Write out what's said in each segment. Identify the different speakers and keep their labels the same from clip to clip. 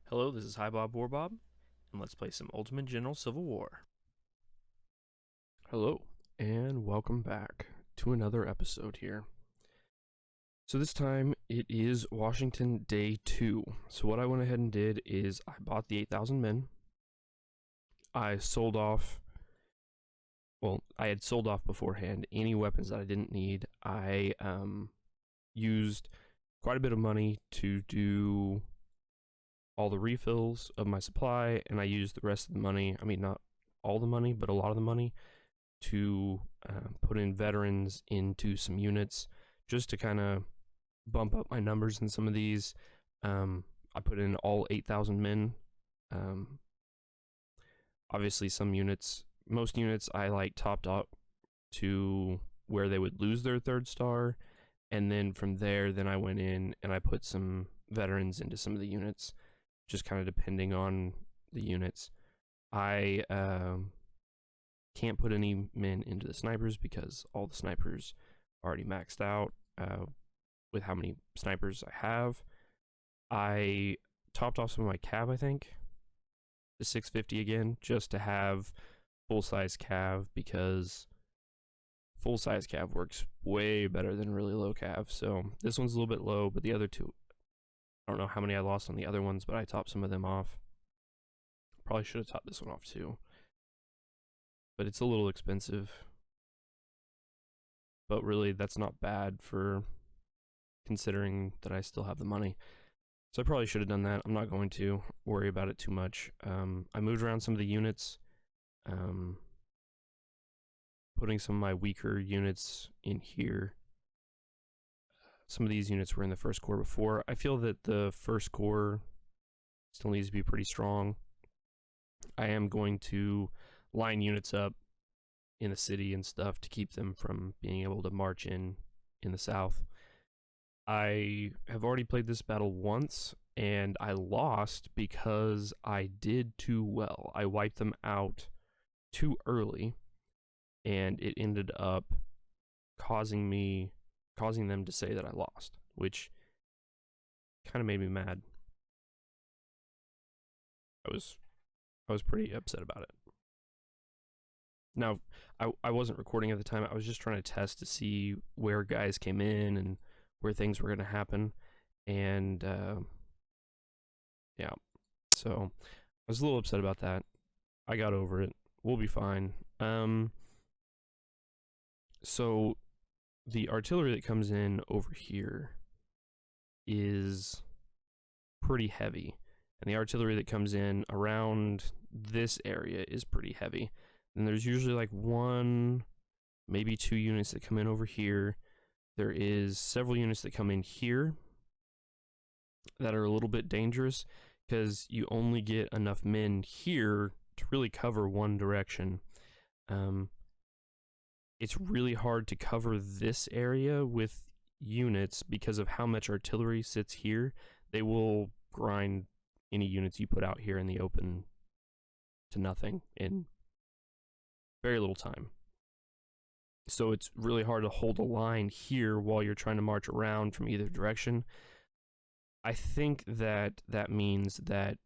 Speaker 1: Hello, this is Hi Bob Warbob, and let's play some Ultimate General Civil War.
Speaker 2: Hello, and welcome back to another episode here. So this time it is Washington Day 2. So what I went ahead and did is I bought the 8,000 men. I sold off, I had sold off beforehand any weapons that I didn't need. I used quite a bit of money to do all the refills of my supply, and I used the rest of the money, not all the money, but a lot of the money, to put in veterans into some units just to kind of bump up my numbers in some of these. I put in all 8,000 men. Obviously, most units I topped up to where they would lose their 3rd star, and then from there, I went in and I put some veterans into some of the units, just kind of depending on the units. I can't put any men into the snipers because all the snipers are already maxed out with how many snipers I have. I topped off some of my cav, I think, to 650 again, just to have full-size cav, because full-size cav works way better than really low cav. So this one's a little bit low, but the other two, I don't know how many I lost on the other ones, but I topped some of them off. Probably should have topped this one off too, but it's a little expensive. But really, that's not bad for considering that I still have the money. So I probably should have done that. I'm not going to worry about it too much. I moved around some of the units, putting some of my weaker units in here. Some of these units were in the 1st Corps before. I feel that the 1st Corps still needs to be pretty strong. I am going to line units up in the city and stuff to keep them from being able to march in the south. I have already played this battle once, and I lost because I did too well. I wiped them out too early, and it ended up causing them to say that I lost, which kind of made me mad. I was pretty upset about it. Now, I wasn't recording at the time. I was just trying to test to see where guys came in and where things were going to happen. And, yeah. So, I was a little upset about that. I got over it. We'll be fine. So, the artillery that comes in over here is pretty heavy. And the artillery that comes in around this area is pretty heavy. And there's usually like 1, maybe 2 units that come in over here. There is several units that come in here that are a little bit dangerous because you only get enough men here to really cover one direction. It's really hard to cover this area with units because of how much artillery sits here. They will grind any units you put out here in the open to nothing in very little time. So it's really hard to hold a line here while you're trying to march around from either direction. I think that means that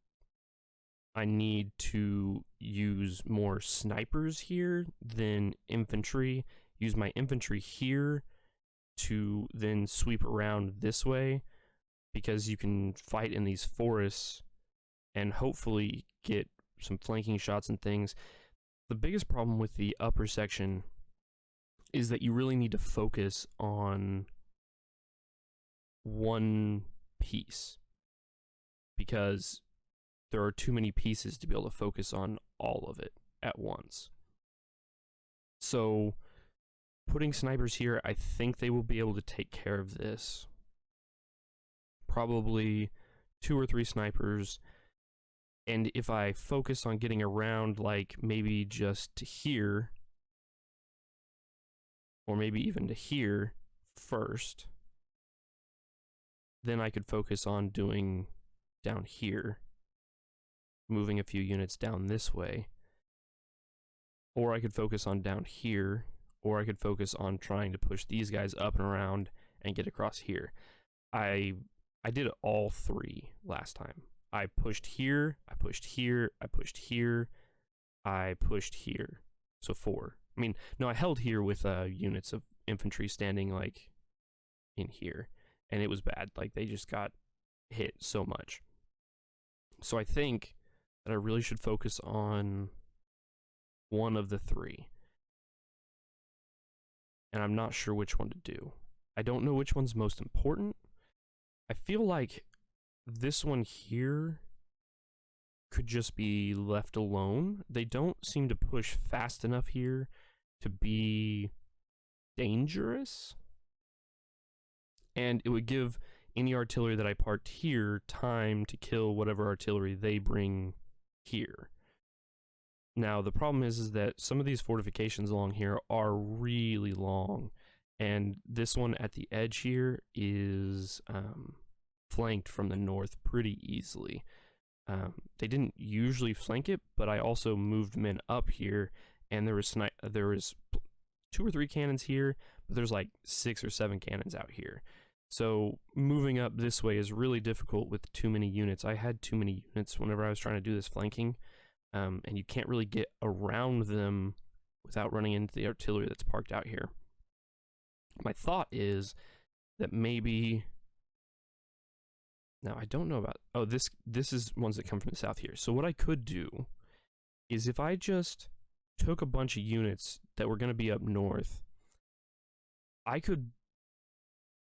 Speaker 2: I need to use more snipers here than infantry. Use my infantry here to then sweep around this way, because you can fight in these forests and hopefully get some flanking shots and things. The biggest problem with the upper section is that you really need to focus on one piece, because there are too many pieces to be able to focus on all of it at once. So putting snipers here, I think they will be able to take care of this. Probably 2 or 3 snipers. And if I focus on getting around, like maybe just to here, or maybe even to here first, then I could focus on doing down here, moving a few units down this way. Or I could focus on down here, or I could focus on trying to push these guys up and around and get across here. I did all 3 last time. I pushed here, I pushed here, I pushed here, I pushed here. So 4. I mean, no, I held here with units of infantry standing like in here, and it was bad. Like they just got hit so much. So I think that I really should focus on one of the 3. And I'm not sure which one to do. I don't know which one's most important. I feel like this one here could just be left alone. They don't seem to push fast enough here to be dangerous. And it would give any artillery that I parked here time to kill whatever artillery they bring here. Now, the problem is that some of these fortifications along here are really long, and this one at the edge here is flanked from the north pretty easily. They didn't usually flank it, but I also moved men up here, and there was 2 or 3 cannons here, but there's like 6 or 7 cannons out here. So moving up this way is really difficult with too many units. I had too many units whenever I was trying to do this flanking, and you can't really get around them without running into the artillery that's parked out here. My thought is that maybe... Now, I don't know about... Oh, this is ones that come from the south here. So what I could do is if I just took a bunch of units that were going to be up north, I could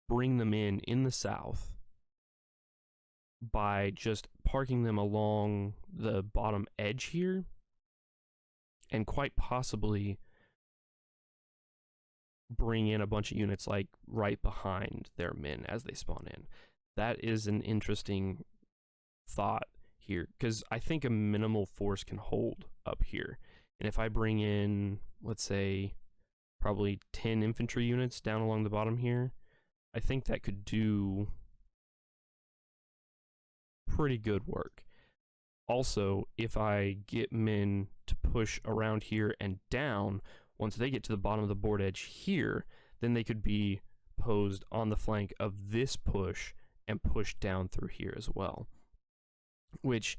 Speaker 2: bring them in the south by just parking them along the bottom edge here, and quite possibly bring in a bunch of units like right behind their men as they spawn in. That is an interesting thought here, because I think a minimal force can hold up here. And if I bring in, let's say, probably 10 infantry units down along the bottom here, I think that could do pretty good work. Also, if I get men to push around here and down, once they get to the bottom of the board edge here, then they could be posed on the flank of this push and push down through here as well, which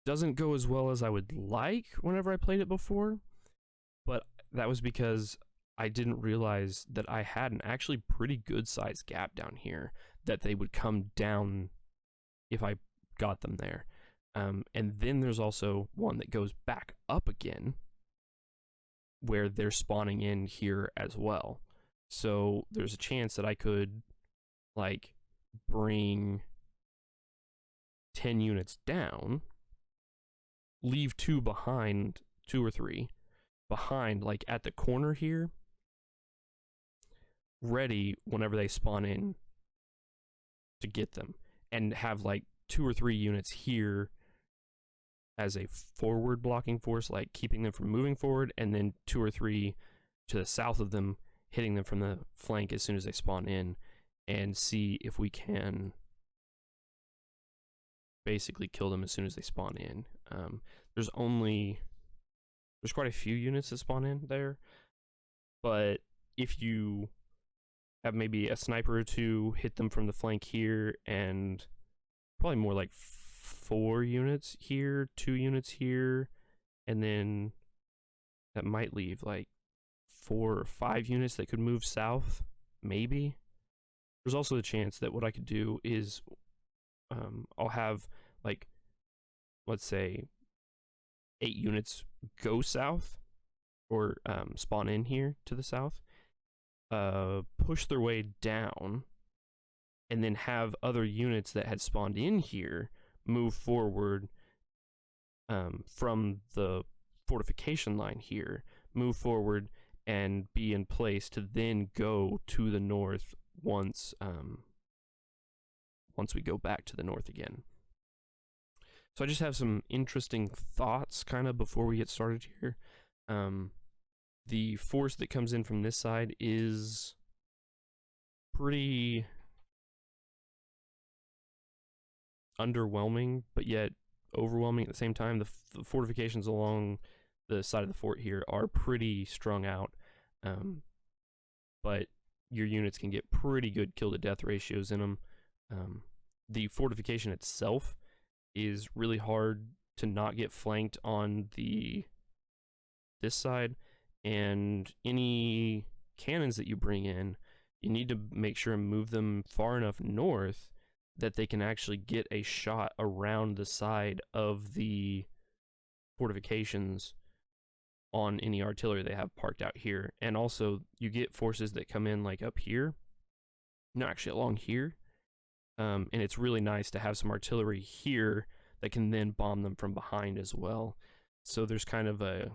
Speaker 2: doesn't go as well as I would like whenever I played it before, but that was because I didn't realize that I had an actually pretty good sized gap down here that they would come down if I got them there. And then there's also one that goes back up again where they're spawning in here as well. So there's a chance that I could like bring 10 units down, leave 2 behind, 2 or 3 behind, like at the corner here, ready whenever they spawn in to get them, and have like 2 or 3 units here as a forward blocking force, like keeping them from moving forward, and then 2 or 3 to the south of them, hitting them from the flank as soon as they spawn in, and see if we can basically kill them as soon as they spawn in. There's quite a few units that spawn in there, but if you have maybe a sniper or 2 hit them from the flank here, and probably more like 4 units here, 2 units here, and then that might leave like 4 or 5 units that could move south, maybe. There's also a chance that what I could do is I'll have like, let's say 8 units go south, or spawn in here to the south, push their way down, and then have other units that had spawned in here move forward from the fortification line here, move forward and be in place to then go to the north once we go back to the north again. So I just have some interesting thoughts kind of before we get started here. The force that comes in from this side is pretty underwhelming, but yet overwhelming at the same time. The fortifications along the side of the fort here are pretty strung out, but your units can get pretty good kill to death ratios in them. The fortification itself is really hard to not get flanked on this side, and any cannons that you bring in, you need to make sure and move them far enough north that they can actually get a shot around the side of the fortifications on any artillery they have parked out here. And also, you get forces that come in like up here, no, actually along here, and it's really nice to have some artillery here that can then bomb them from behind as well. So there's kind of a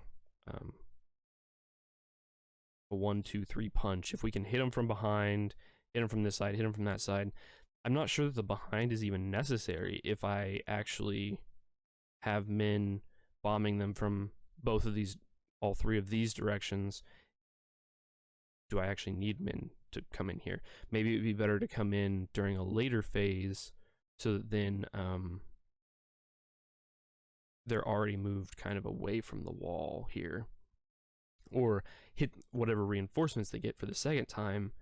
Speaker 2: 1-2-3 punch. If we can hit them from behind, hit them from this side, hit them from that side. I'm not sure that the behind is even necessary if I actually have men bombing them from both of these, all three of these directions. Do I actually need men to come in here? Maybe it would be better to come in during a later phase so that then they're already moved kind of away from the wall here, or hit whatever reinforcements they get for the second time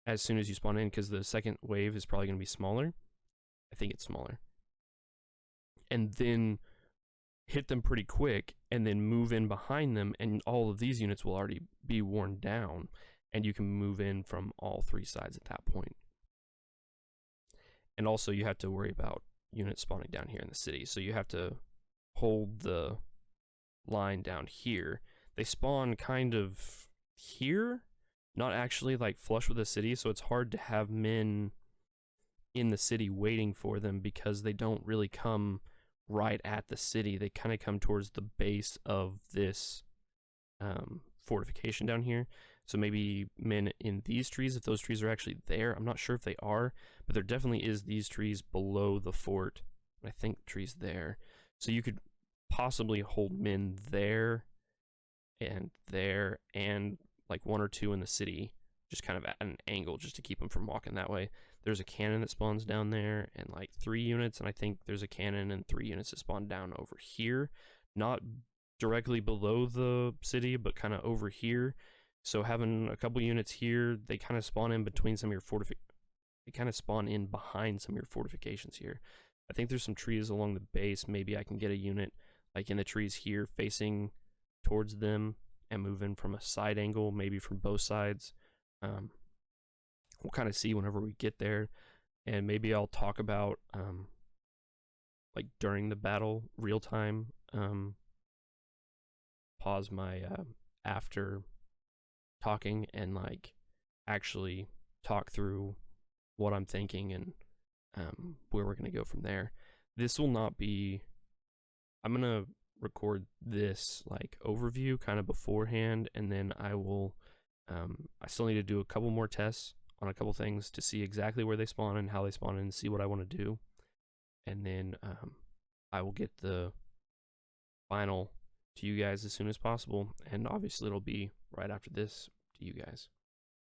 Speaker 2: as soon as you spawn in, because the second wave is probably going to be smaller. I think it's smaller. And then hit them pretty quick and then move in behind them, and all of these units will already be worn down, and you can move in from all three sides at that point. And also you have to worry about units spawning down here in the city, so you have to hold the line down here. They spawn kind of here, not actually like flush with the city, so it's hard to have men in the city waiting for them because they don't really come right at the city. They kind of come towards the base of this fortification down here. So maybe men in these trees, if those trees are actually there. I'm not sure if they are, but there definitely is these trees below the fort. I think the trees there. So you could possibly hold men there and like one or two in the city, just kind of at an angle just to keep them from walking that way. There's a cannon that spawns down there and like 3 units, and I think there's a cannon and 3 units that spawn down over here, not directly below the city, but kind of over here. So having a couple units here, they kind of spawn in between some of your they kind of spawn in behind some of your fortifications here. I think there's some trees along the base. Maybe I can get a unit like in the trees here facing towards them and move in from a side angle, maybe from both sides. We'll kind of see whenever we get there, and maybe I'll talk about like during the battle, real time. Pause my after talking and like actually talk through what I'm thinking and where we're gonna go from there. This will not be. I'm gonna record this like overview kind of beforehand, and then I will. I still need to do a couple more tests on a couple things to see exactly where they spawn and how they spawn and see what I want to do, and then I will get the final to you guys as soon as possible, and obviously it'll be right after this to you guys.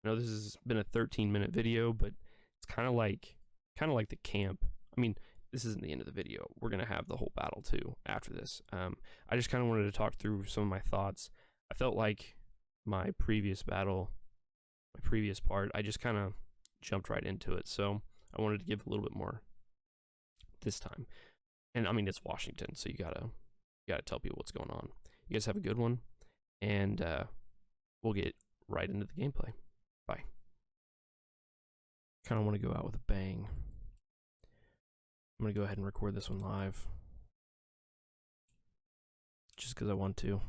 Speaker 2: I know this has been a 13-minute video, but it's kind of like the camp. I mean, this isn't the end of the video. We're gonna have the whole battle too after this. I just kind of wanted to talk through some of my thoughts. I felt like my previous battle, my previous part, I just kind of jumped right into it. So I wanted to give a little bit more this time. And I mean, it's Washington, so you gotta tell people what's going on. You guys have a good one, and we'll get right into the gameplay. Bye. Kind of want to go out with a bang. I'm gonna go ahead and record this one live, just because I want to.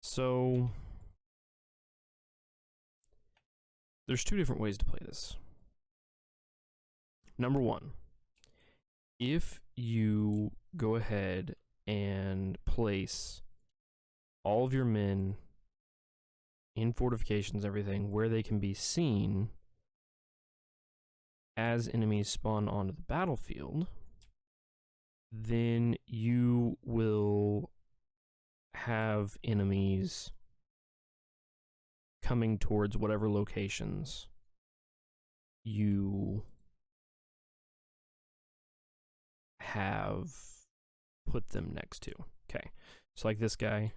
Speaker 2: So there's 2 different ways to play this. Number 1, if you go ahead and place all of your men in fortifications, everything, where they can be seen as enemies spawn onto the battlefield, then you will have enemies coming towards whatever locations you have put them next to. Okay, so like this guy,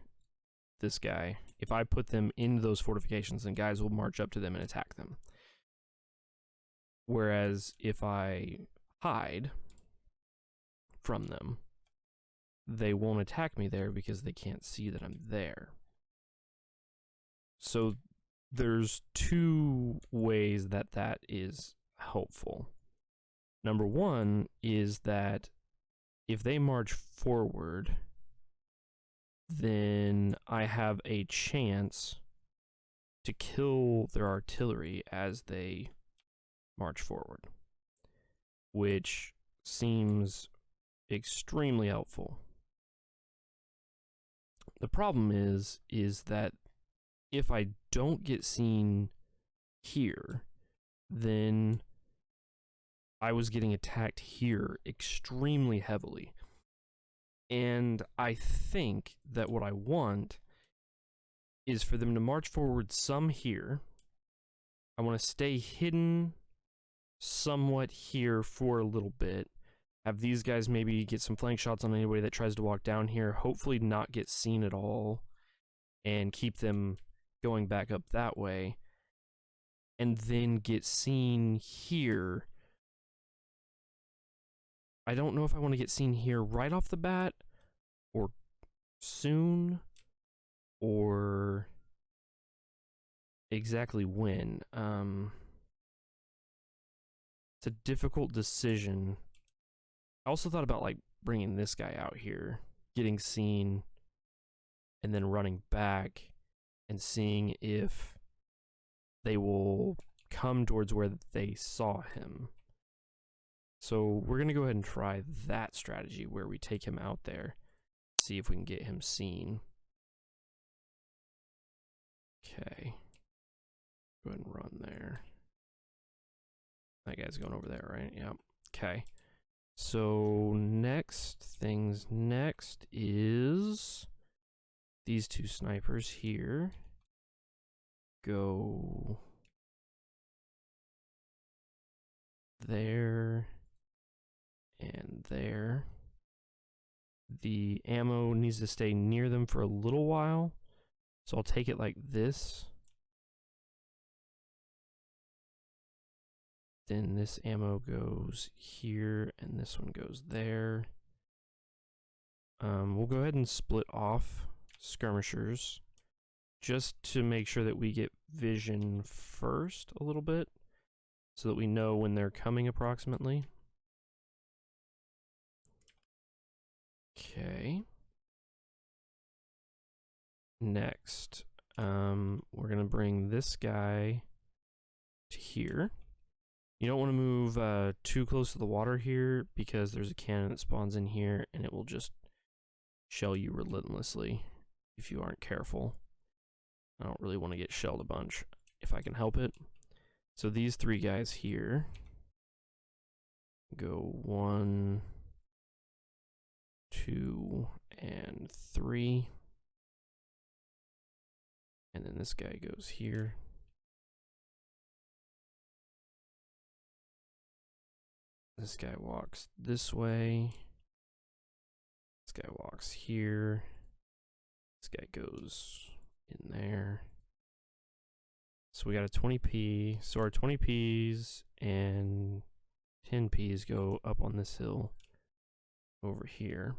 Speaker 2: if I put them into those fortifications, then guys will march up to them and attack them. Whereas if I hide, from them, they won't attack me there because they can't see that I'm there. So there's two ways that that is helpful. Number one is that if they march forward, then I have a chance to kill their artillery as they march forward, which seems extremely helpful. The problem is that if I don't get seen here, then I was getting attacked here extremely heavily. And I think that what I want is for them to march forward some here. I want to stay hidden somewhat here for a little bit. Have these guys maybe get some flank shots on anybody that tries to walk down here. Hopefully not get seen at all. And keep them going back up that way. And then get seen here. I don't know if I want to get seen here right off the bat, or soon, or exactly when. It's a difficult decision. I also thought about like bringing this guy out here, getting seen, and then running back and seeing if they will come towards where they saw him. So we're going to go ahead and try that strategy where we take him out there, see if we can get him seen. Okay. Go ahead and run there. That guy's going over there, right? Yep. Okay. So next is these two snipers here. Go there and there. The ammo needs to stay near them for a little while, so I'll take it like this. Then this ammo goes here, and this one goes there. We'll go ahead and split off skirmishers just to make sure that we get vision first a little bit, so that we know when they're coming approximately. Okay. Next, we're gonna bring this guy to here. You don't want to move too close to the water here because there's a cannon that spawns in here and it will just shell you relentlessly if you aren't careful. I don't really want to get shelled a bunch if I can help it. So these three guys here go 1, 2, and 3. And then this guy goes here. This guy walks this way. This guy walks here. This guy goes in there. So we got a 20p. So our 20ps and 10ps go up on this hill over here.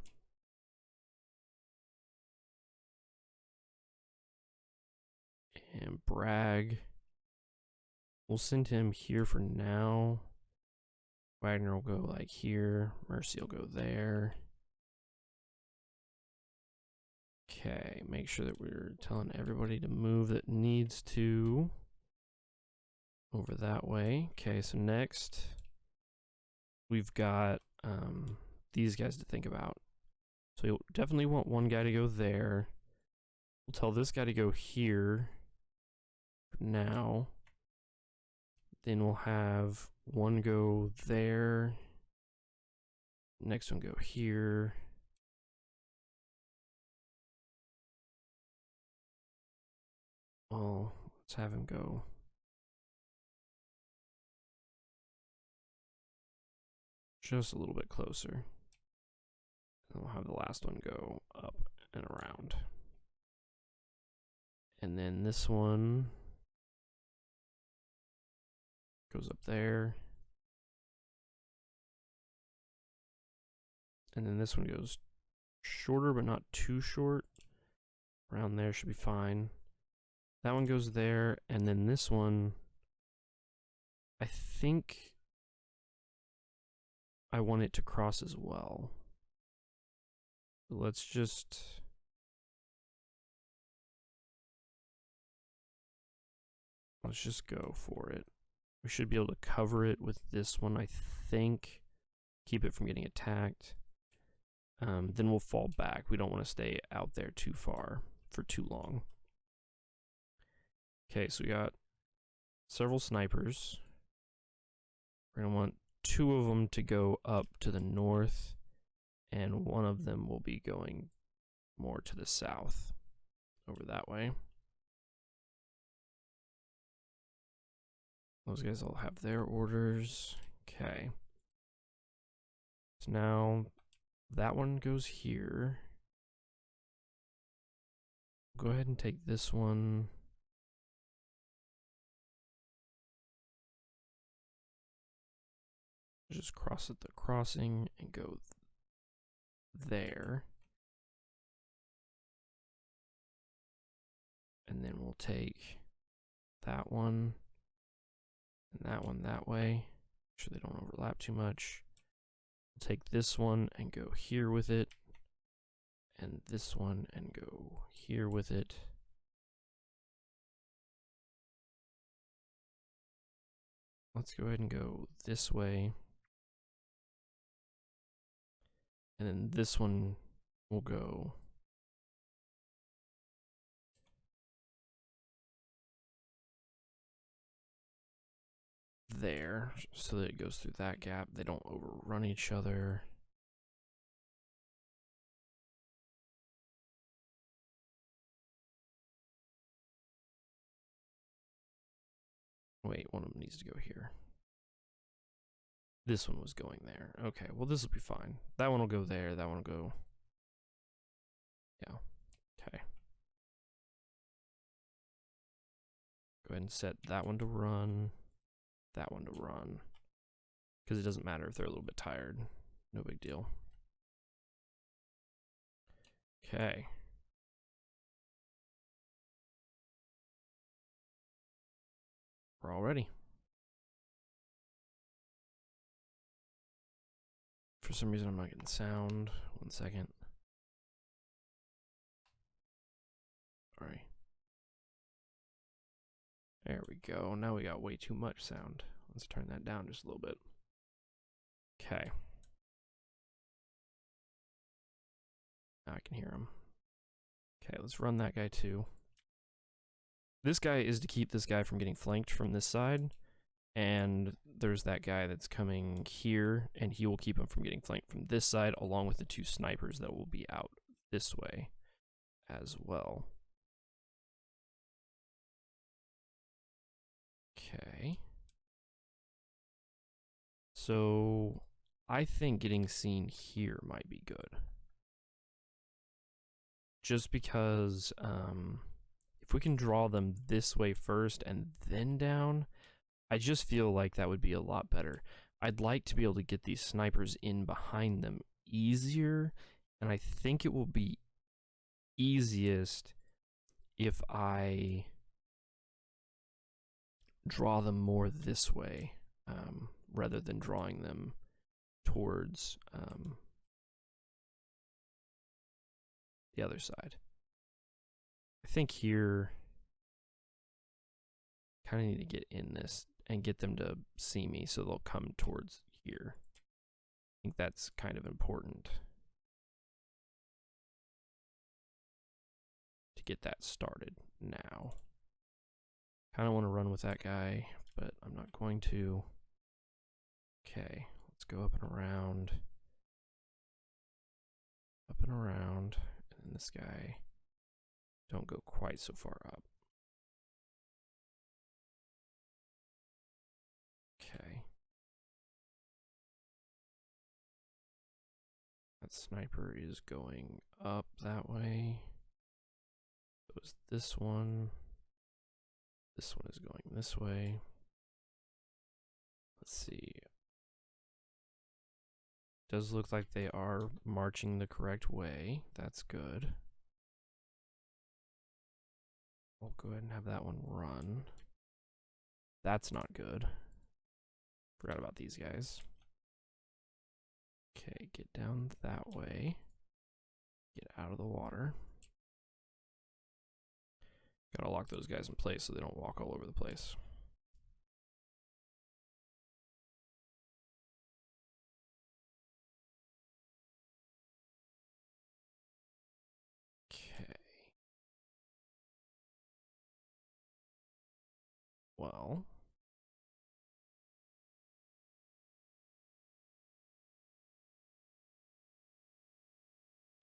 Speaker 2: And Bragg, we'll send him here for now. Wagner will go like here. Mercy will go there. Okay, make sure that we're telling everybody to move that needs to over that way. Okay, so next we've got these guys to think about. So you'll definitely want one guy to go there. We'll tell this guy to go here for now. Then we'll have one go there. Next one go here. Well, let's have him go just a little bit closer. And we'll have the last one go up and around. And then this one goes up there. And then this one goes shorter, but not too short. Around there should be fine. That one goes there, and then this one, I think I want it to cross as well. Let's just go for it. We should be able to cover it with this one, I think. Keep it from getting attacked. Then we'll fall back. We don't want to stay out there too far for too long. Okay, so we got several snipers. We're going to want 2 of them to go up to the north, and 1 of them will be going more to the south, over that way. Those guys all have their orders. Okay. So now that one goes here. Go ahead and take this one. Just cross at the crossing and go there. And then we'll take that one and that one that way. Make sure they don't overlap too much. We'll take this one and go here with it. And this one and go here with it. Let's go ahead and go this way. And then this one will go there, so that it goes through that gap. They don't overrun each other. Wait, one of them needs to go here. This one was going there. Okay, well, this will be fine. That one will go there. That one will go. Yeah. Okay. Go ahead and set that one to run. That one to run. Because it doesn't matter if they're a little bit tired. No big deal. Okay. We're all ready. For some reason, I'm not getting sound. 1 second. All right. There we go. Now we got way too much sound. Let's turn that down just a little bit. Okay. Now I can hear him. Okay, let's run that guy too. This guy is to keep this guy from getting flanked from this side. And there's that guy that's coming here, and he will keep him from getting flanked from this side, along with the 2 snipers that will be out this way as well. Okay. So I think getting seen here might be good. Just because if we can draw them this way first and then down, I just feel like that would be a lot better. I'd like to be able to get these snipers in behind them easier, and I think it will be easiest if I draw them more this way, rather than drawing them towards the other side. I think here, kind of need to get in this and get them to see me so they'll come towards here. I think that's kind of important to get that started now. Kind of want to run with that guy, but I'm not going to. Okay, let's go up and around. Up and around. And then this guy, don't go quite so far up. Okay. That sniper is going up that way. Goes this one. This one is going this way. Let's see. Does look like they are marching the correct way. That's good. We'll go ahead and have that one run. That's not good. Forgot about these guys. Okay, get down that way. Get out of the water. Gotta lock those guys in place so they don't walk all over the place. Okay. Well.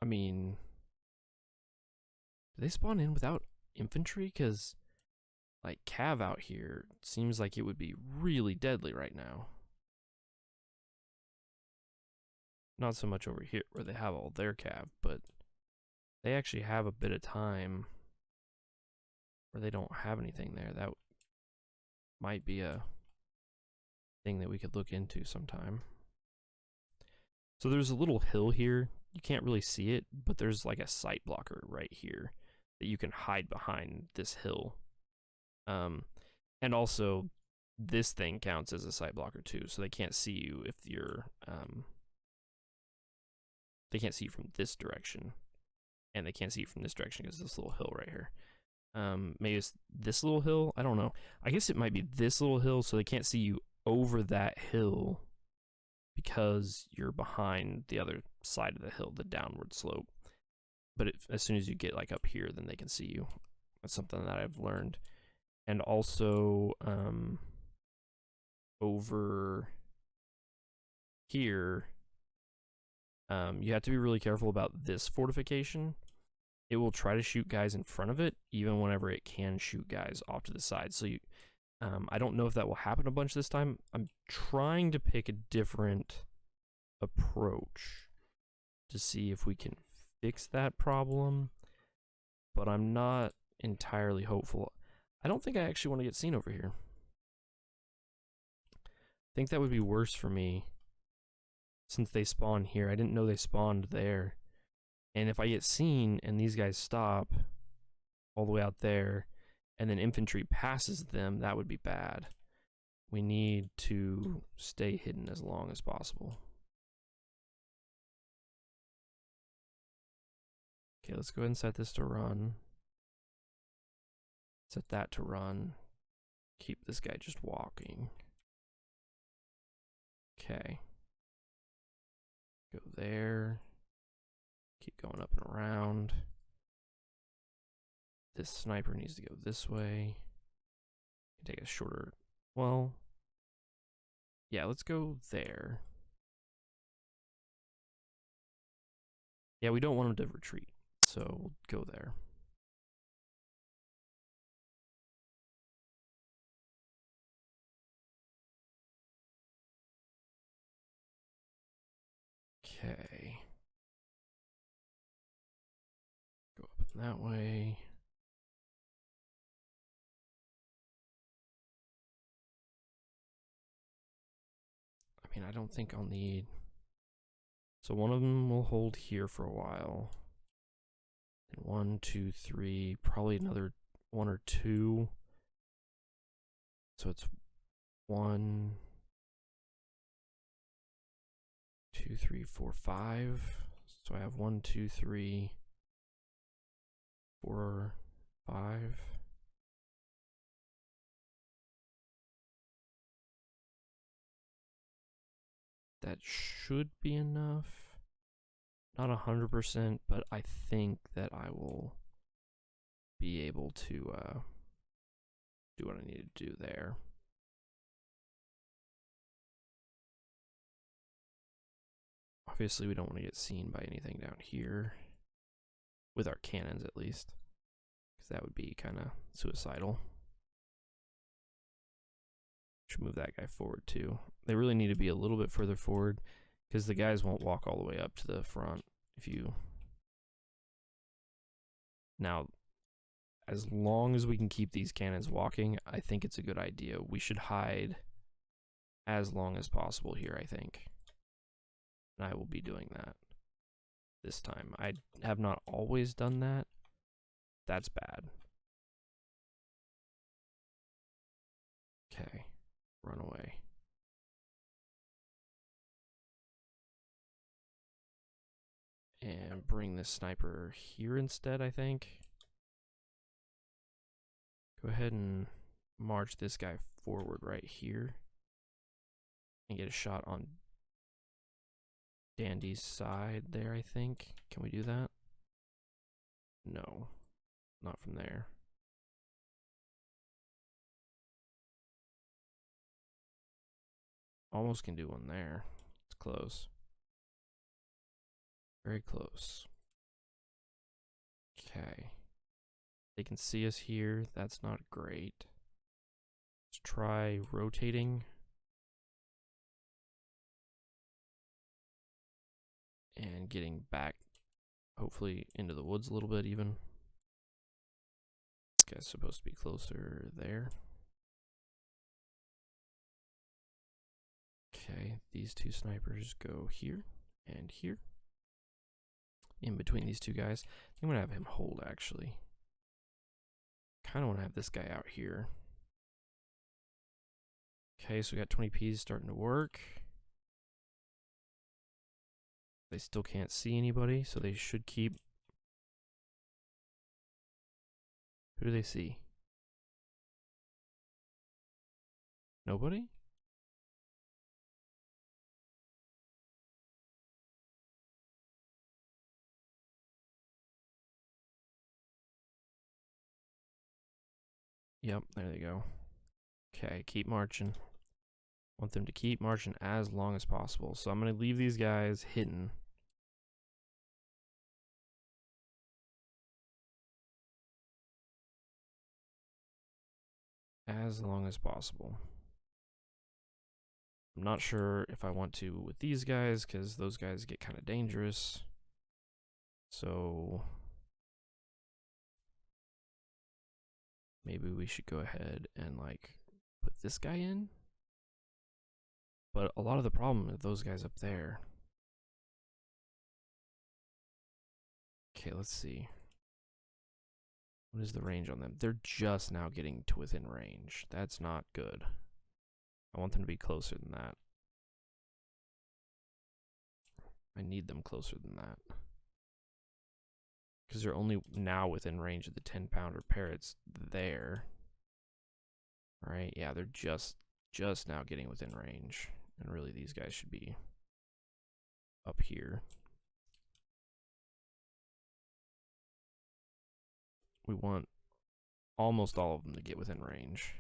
Speaker 2: I mean, do they spawn in without infantry? Because, like, Cav out here seems like it would be really deadly right now. Not so much over here where they have all their Cav, but they actually have a bit of time where they don't have anything there. That might be a thing that we could look into sometime. So there's a little hill here. You can't really see it, but there's like a sight blocker right here that you can hide behind this hill. And also, this thing counts as a sight blocker too, so they can't see you if you're, they can't see you from this direction, and they can't see you from this direction because this little hill right here. Maybe it's this little hill, I don't know. I guess it might be this little hill, so they can't see you over that hill because you're behind the other side of the hill, the downward slope. But as soon as you get like up here, then they can see you. That's something that I've learned. And also, over here, you have to be really careful about this fortification. It will try to shoot guys in front of it, even whenever it can shoot guys off to the side. So you, I don't know if that will happen a bunch this time. I'm trying to pick a different approach to see if we can fix that problem, but I'm not entirely hopeful. I don't think I actually want to get seen over here. I think that would be worse for me since they spawn here. I didn't know they spawned there. And if I get seen and these guys stop all the way out there and then infantry passes them, that would be bad. We need to stay hidden as long as possible. Okay, let's go ahead and set this to run. Set that to run. Keep this guy just walking. Okay. Go there. Keep going up and around. This sniper needs to go this way. Take a shorter, well, yeah, let's go there. Yeah, we don't want him to retreat, so we'll go there. Okay. Go up in that way. I mean, I don't think I'll need... So one of them will hold here for a while. And 1, 2, 3, probably another 1 or 2. So it's 1, 2, 3, 4, 5. So I have 1, 2, 3, 4, 5. That should be enough. Not 100%, but I think that I will be able to do what I need to do there. Obviously, we don't want to get seen by anything down here. With our cannons, at least. Because that would be kind of suicidal. Should move that guy forward, too. They really need to be a little bit further forward. Because the guys won't walk all the way up to the front if you... Now, as long as we can keep these cannons walking, I think it's a good idea. We should hide as long as possible here, I think. And I will be doing that this time. I have not always done that. That's bad. Okay. Run away. And bring this sniper here instead, I think. Go ahead and march this guy forward right here. And get a shot on Dandy's side there, I think. Can we do that? No. Not from there. Almost can do one there. It's close. Very close. Okay. They can see us here. That's not great. Let's try rotating. And getting back, hopefully, into the woods a little bit even. This guy's supposed to be closer there. Okay, these two snipers go here and here. In between these two guys. I'm gonna have him hold, actually. Kind of want to have this guy out here. Okay, so we got 20 Ps starting to work. They still can't see anybody, so they should keep. Who do they see? Nobody? Yep, there they go. Okay, keep marching. Want them to keep marching as long as possible. So I'm going to leave these guys hidden. As long as possible. I'm not sure if I want to with these guys, because those guys get kind of dangerous. So maybe we should go ahead and like put this guy in. But a lot of the problem is those guys up there. Okay, let's see. What is the range on them? They're just now getting to within range. That's not good. I want them to be closer than that. I need them closer than that. Because they're only now within range of the 10-pounder parrots there. Right? Yeah, they're just now getting within range. And really, these guys should be up here. We want almost all of them to get within range.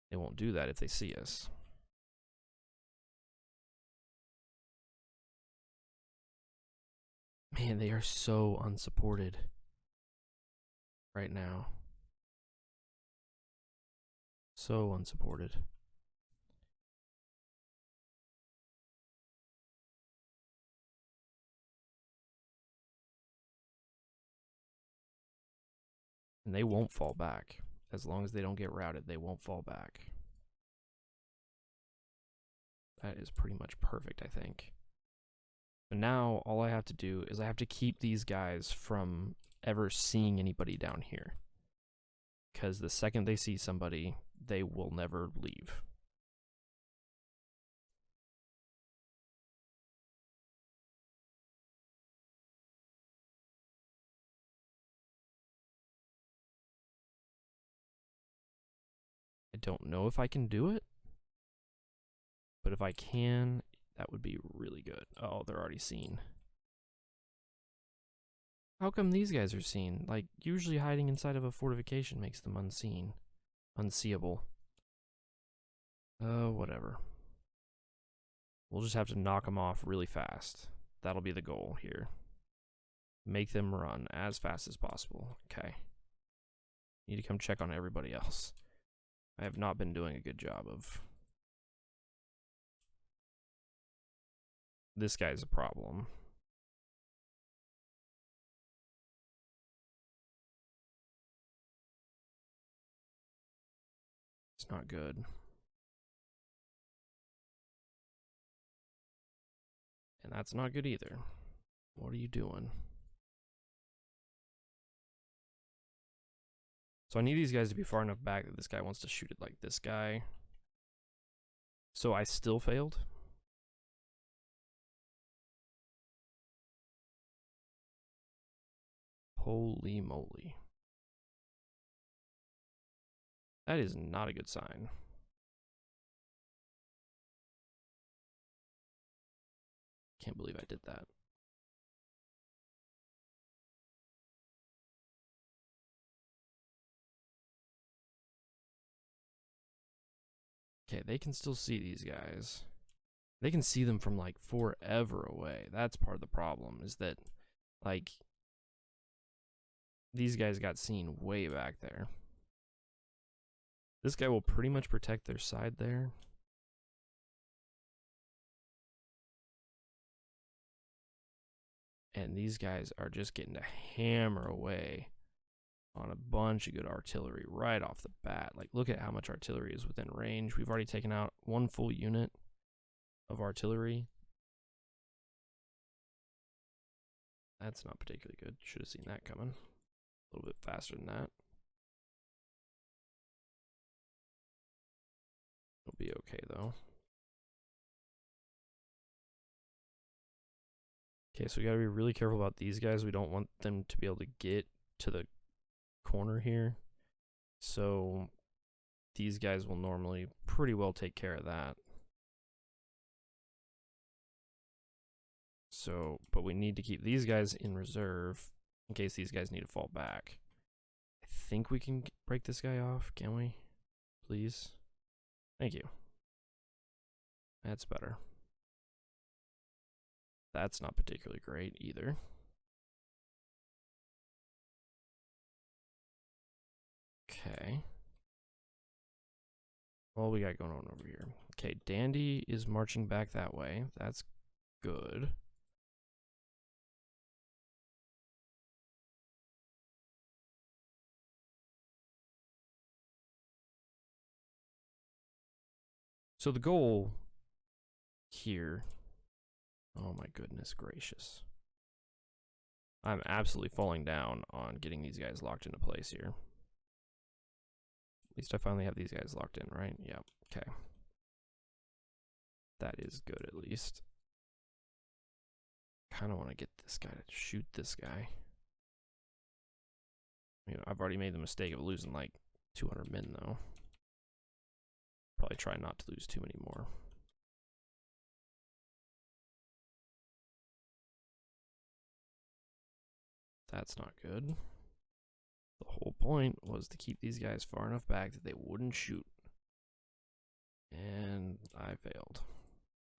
Speaker 2: They won't do that if they see us. Man, they are so unsupported right now. So unsupported. And they won't fall back. As long as they don't get routed, they won't fall back. That is pretty much perfect, I think. But now, all I have to do is I have to keep these guys from ever seeing anybody down here. Because the second they see somebody, they will never leave. I don't know if I can do it. But if I can, that would be really good. Oh, they're already seen. How come these guys are seen? Like, usually hiding inside of a fortification makes them unseen. Unseeable. Whatever. We'll just have to knock them off really fast. That'll be the goal here. Make them run as fast as possible. Okay. Need to come check on everybody else. I have not been doing a good job of... This guy's a problem. It's not good. And that's not good either. What are you doing? So I need these guys to be far enough back that this guy wants to shoot it like this guy. So I still failed. Holy moly. That is not a good sign. Can't believe I did that. Okay, they can still see these guys. They can see them from like forever away. That's part of the problem, is that like these guys got seen way back there. This guy will pretty much protect their side there. And these guys are just getting to hammer away on a bunch of good artillery right off the bat. Like, look at how much artillery is within range. We've already taken out one full unit of artillery. That's not particularly good. Should have seen that coming. A little bit faster than that. It'll be okay, though. Okay, so we gotta be really careful about these guys. We don't want them to be able to get to the corner here. So these guys will normally pretty well take care of that. So, but we need to keep these guys in reserve in case these guys need to fall back. I think we can break this guy off, can we? Please? Thank you. That's better. That's not particularly great either. Okay. What we got going on over here? Okay, Dandy is marching back that way. That's good. So the goal here, oh my goodness gracious. I'm absolutely falling down on getting these guys locked into place here. At least I finally have these guys locked in, right? Yep, okay. That is good at least. Kind of want to get this guy to shoot this guy. You know, I've already made the mistake of losing like 200 men though. Probably try not to lose too many more. That's not good. The whole point was to keep these guys far enough back that they wouldn't shoot. And I failed,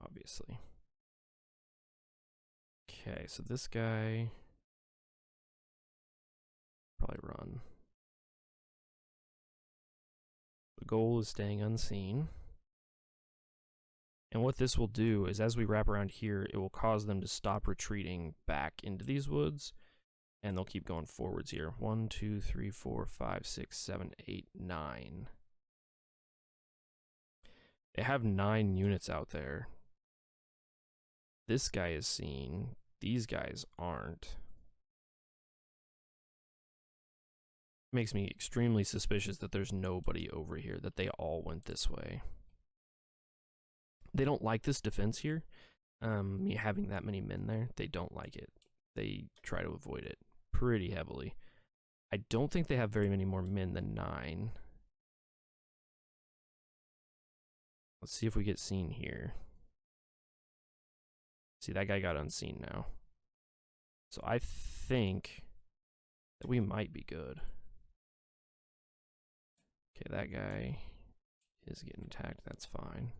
Speaker 2: obviously. Okay, so this guy probably run. The goal is staying unseen. And what this will do is as we wrap around here, it will cause them to stop retreating back into these woods. And they'll keep going forwards here. 1, 2, 3, 4, 5, 6, 7, 8, 9. They have 9 units out there. This guy is seen. These guys aren't. Makes me extremely suspicious that there's nobody over here, that they all went this way. They don't like this defense here. Me having that many men there, they don't like it. They try to avoid it pretty heavily. I don't think they have very many more men than 9. Let's see if we get seen here. See, that guy got unseen now. So I think that we might be good. Okay, that guy is getting attacked. That's fine.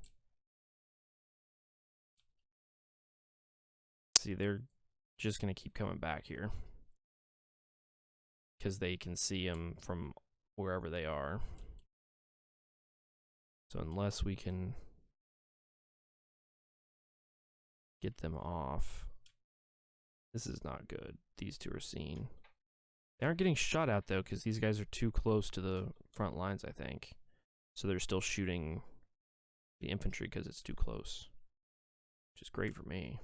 Speaker 2: See, they're just going to keep coming back here because they can see him from wherever they are. So unless we can get them off, this is not good. These two are seen. They aren't getting shot at though because these guys are too close to the front lines, I think. So they're still shooting the infantry because it's too close, which is great for me.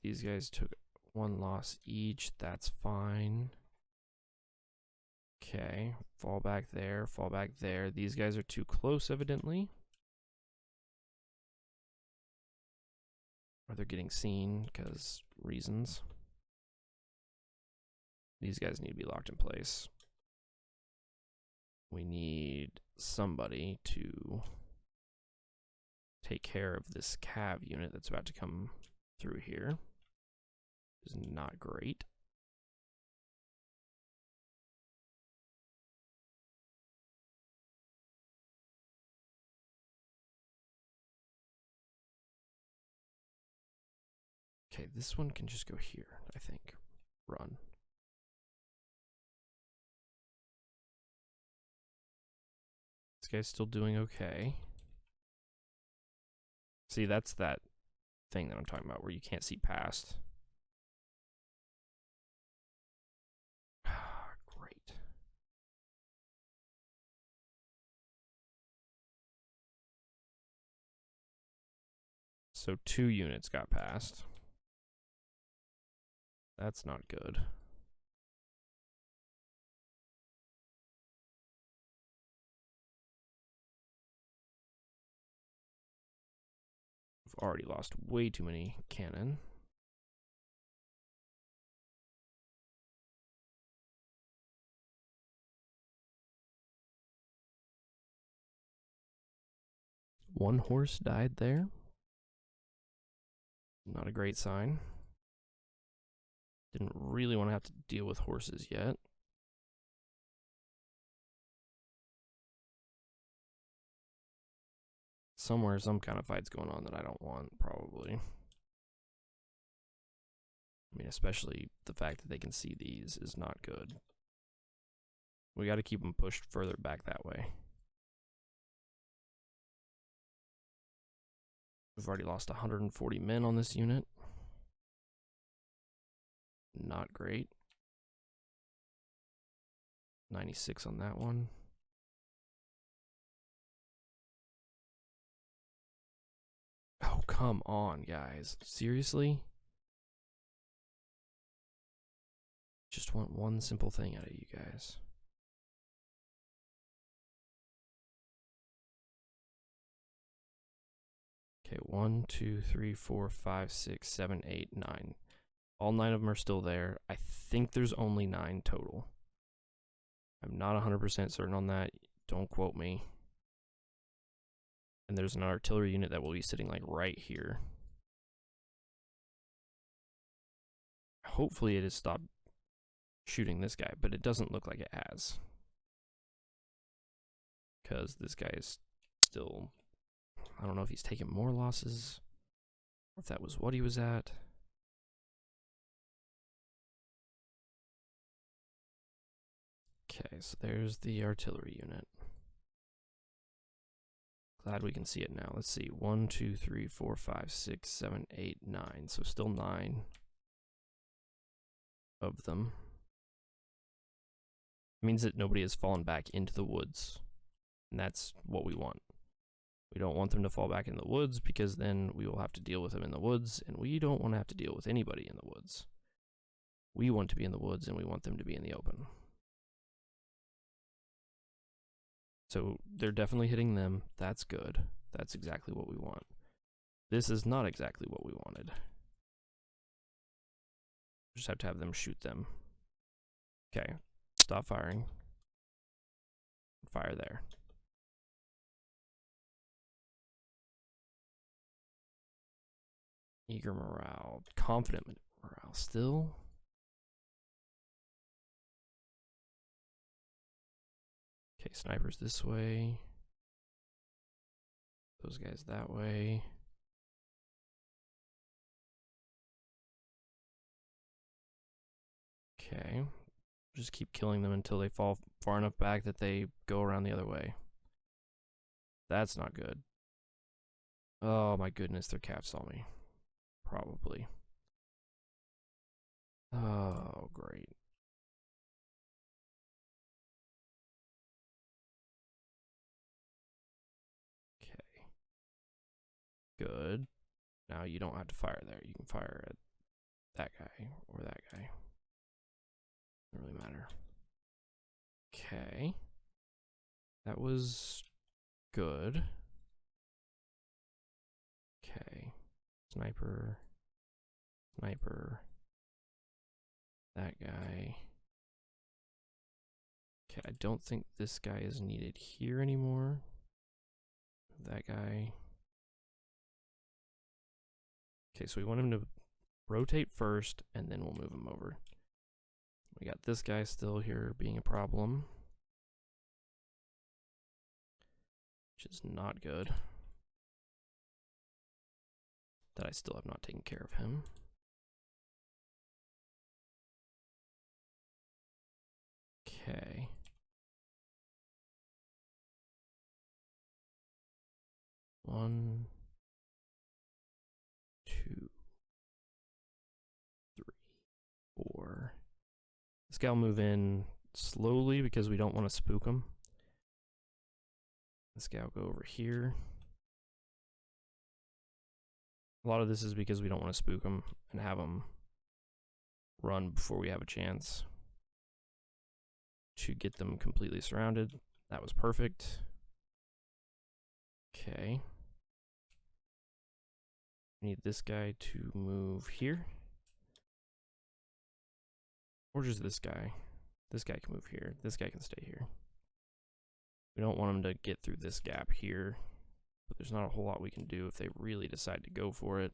Speaker 2: These guys took 1 loss each. That's fine. Okay, fall back there, fall back there. These guys are too close, evidently. Or they're getting seen because reasons. These guys need to be locked in place. We need somebody to take care of this cav unit that's about to come through here. Is not great. Okay, this one can just go here, I think. Run. This guy's still doing okay. See, that's that thing that I'm talking about where you can't see past. Great. So 2 units got past. That's not good. We've already lost way too many cannon. One horse died there. Not a great sign. Didn't really want to have to deal with horses yet. Somewhere, some kind of fight's going on that I don't want, probably. I mean, especially the fact that they can see these is not good. We got to keep them pushed further back that way. We've already lost 140 men on this unit. Not great. 96 on that one. Oh, come on, guys. Seriously? Just want one simple thing out of you guys. Okay, 1, 2, 3, 4, 5, 6, 7, 8, 9. All 9 of them are still there. I think there's only 9 total. I'm not 100% certain on that. Don't quote me. And there's an artillery unit that will be sitting like right here. Hopefully it has stopped shooting this guy, but it doesn't look like it has. Because this guy is still... I don't know if he's taking more losses, or if that was what he was at. Okay, so there's the artillery unit. Glad we can see it now. Let's see. 1, 2, 3, 4, 5, 6, 7, 8, 9. So still 9 of them. It means that nobody has fallen back into the woods. And that's what we want. We don't want them to fall back in the woods because then we will have to deal with them in the woods. And we don't want to have to deal with anybody in the woods. We want to be in the woods and we want them to be in the open. So they're definitely hitting them. That's good. That's exactly what we want. This is not exactly what we wanted. Just have to have them shoot them. Okay, stop firing. Fire there. Eager morale, confident morale still. Okay, snipers this way. Those guys that way. Okay. Just keep killing them until they fall far enough back that they go around the other way. That's not good. Oh my goodness, their cav saw me. Probably. Oh, great. Okay. Good. Now you don't have to fire there. You can fire at that guy or that guy. Doesn't really matter. Okay. That was good. Okay. Sniper. Sniper. That guy. Okay, I don't think this guy is needed here anymore. That guy. Okay, so we want him to rotate first, and then we'll move him over. We got this guy still here being a problem, which is not good. That I still have not taken care of him. Okay. One, two, three, four. This guy will move in slowly because we don't want to spook him. This guy will go over here. A lot of this is because we don't want to spook him and have him run before we have a chance to get them completely surrounded. That was perfect. Okay. Need this guy to move here. Or just this guy. This guy can move here. This guy can stay here. We don't want him to get through this gap here. But there's not a whole lot we can do if they really decide to go for it.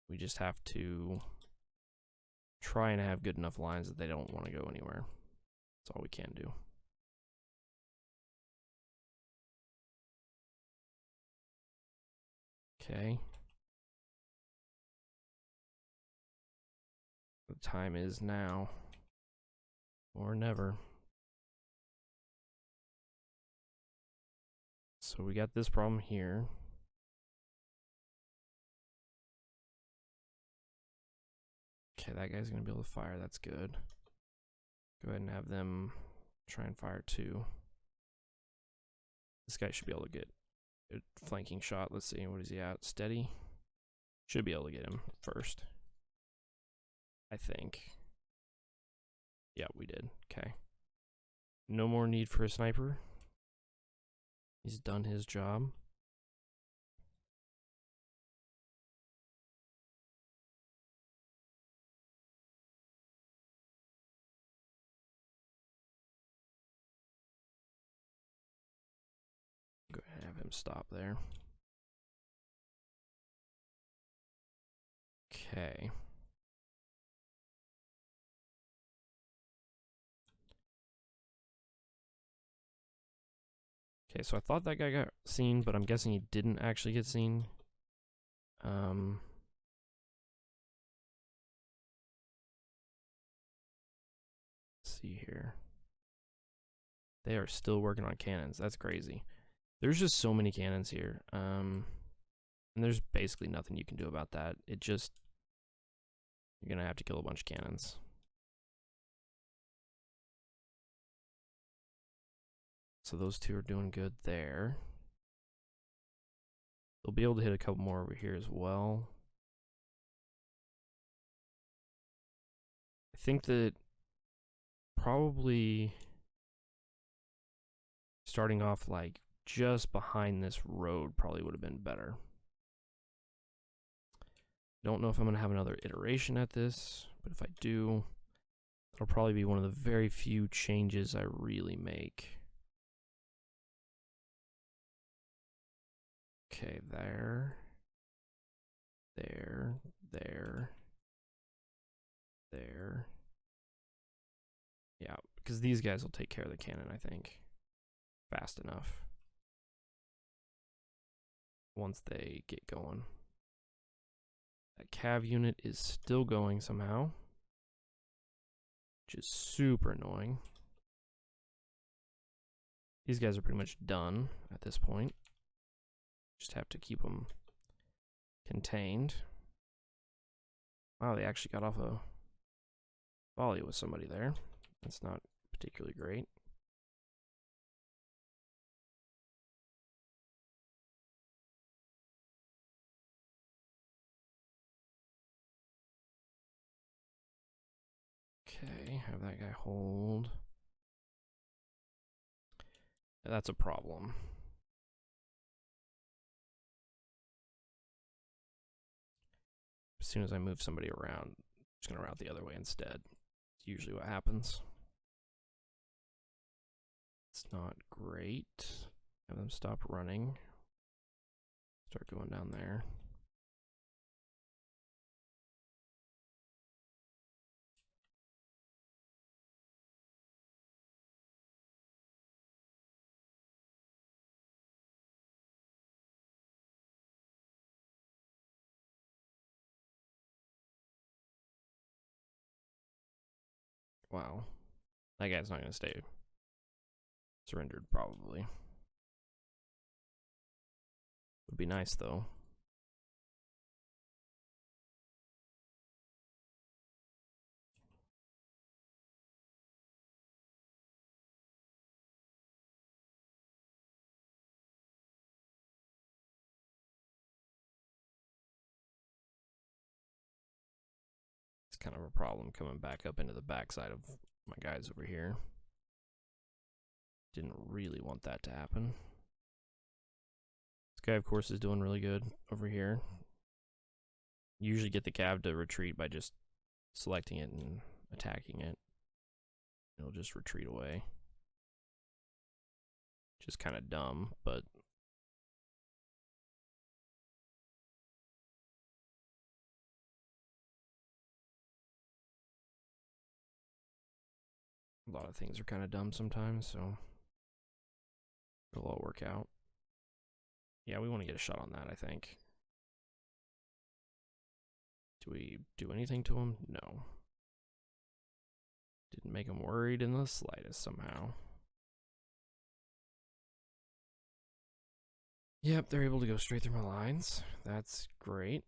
Speaker 2: We just have to try and have good enough lines that they don't want to go anywhere. That's all we can do. Okay. The time is now or never. So we got this problem here. Okay, that guy's gonna be able to fire. That's good. Go ahead and have them try and fire too. This guy should be able to get a flanking shot. Let's see, what is he at? Steady. Should be able to get him first, I think. Yeah, we did. Okay. No more need for a sniper. He's done his job. Go ahead and have him stop there. Okay. Okay, so I thought that guy got seen, but I'm guessing he didn't actually get seen. Let's see here. They are still working on cannons. That's crazy. There's just so many cannons here. And there's basically nothing you can do about that. It just, you're gonna have to kill a bunch of cannons. So those two are doing good there. They'll be able to hit a couple more over here as well. I think that probably starting off like just behind this road probably would have been better. Don't know if I'm going to have another iteration at this, but if I do, it'll probably be one of the very few changes I really make. Okay, there. Yeah, because these guys will take care of the cannon, I think, fast enough once they get going. That cav unit is still going somehow, which is super annoying. These guys are pretty much done at this point. Just have to keep them contained. Wow, they actually got off a volley with somebody there. That's not particularly great. Okay, have that guy hold. That's a problem. As soon as I move somebody around, I'm just gonna route the other way instead. It's usually what happens. It's not great. Have them stop running. Start going down there. Wow. That guy's not gonna stay surrendered, probably. Would be nice, though. It's kind of a problem coming back up into the backside of my guys over here. Didn't really want that to happen. This guy, of course, is doing really good over here. You usually get the cav to retreat by just selecting it and attacking it. It'll just retreat away. Just kind of dumb, but a lot of things are kind of dumb sometimes, so it'll all work out. Yeah, we want to get a shot on that, I think. Do we do anything to him? No. Didn't make him worried in the slightest somehow. Yep, they're able to go straight through my lines. That's great.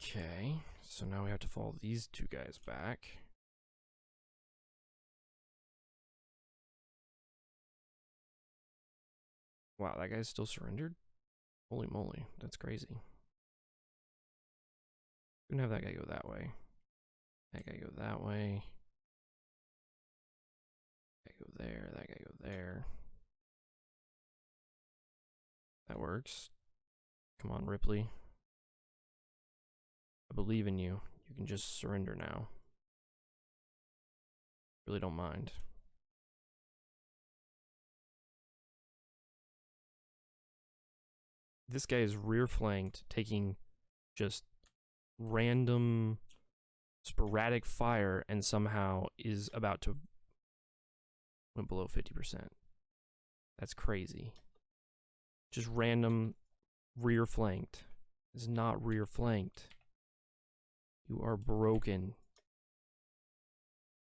Speaker 2: Okay, so now we have to follow these two guys back. Wow, that guy's still surrendered? Holy moly, that's crazy. We can have that guy go that way. That guy go that way. That guy go there, that guy go there. That works. Come on, Ripley. I believe in you. You can just surrender now. Really don't mind. This guy is rear flanked, taking just random sporadic fire, and somehow is about to went below 50%. That's crazy. Just random rear flanked. It's not rear flanked. You are broken.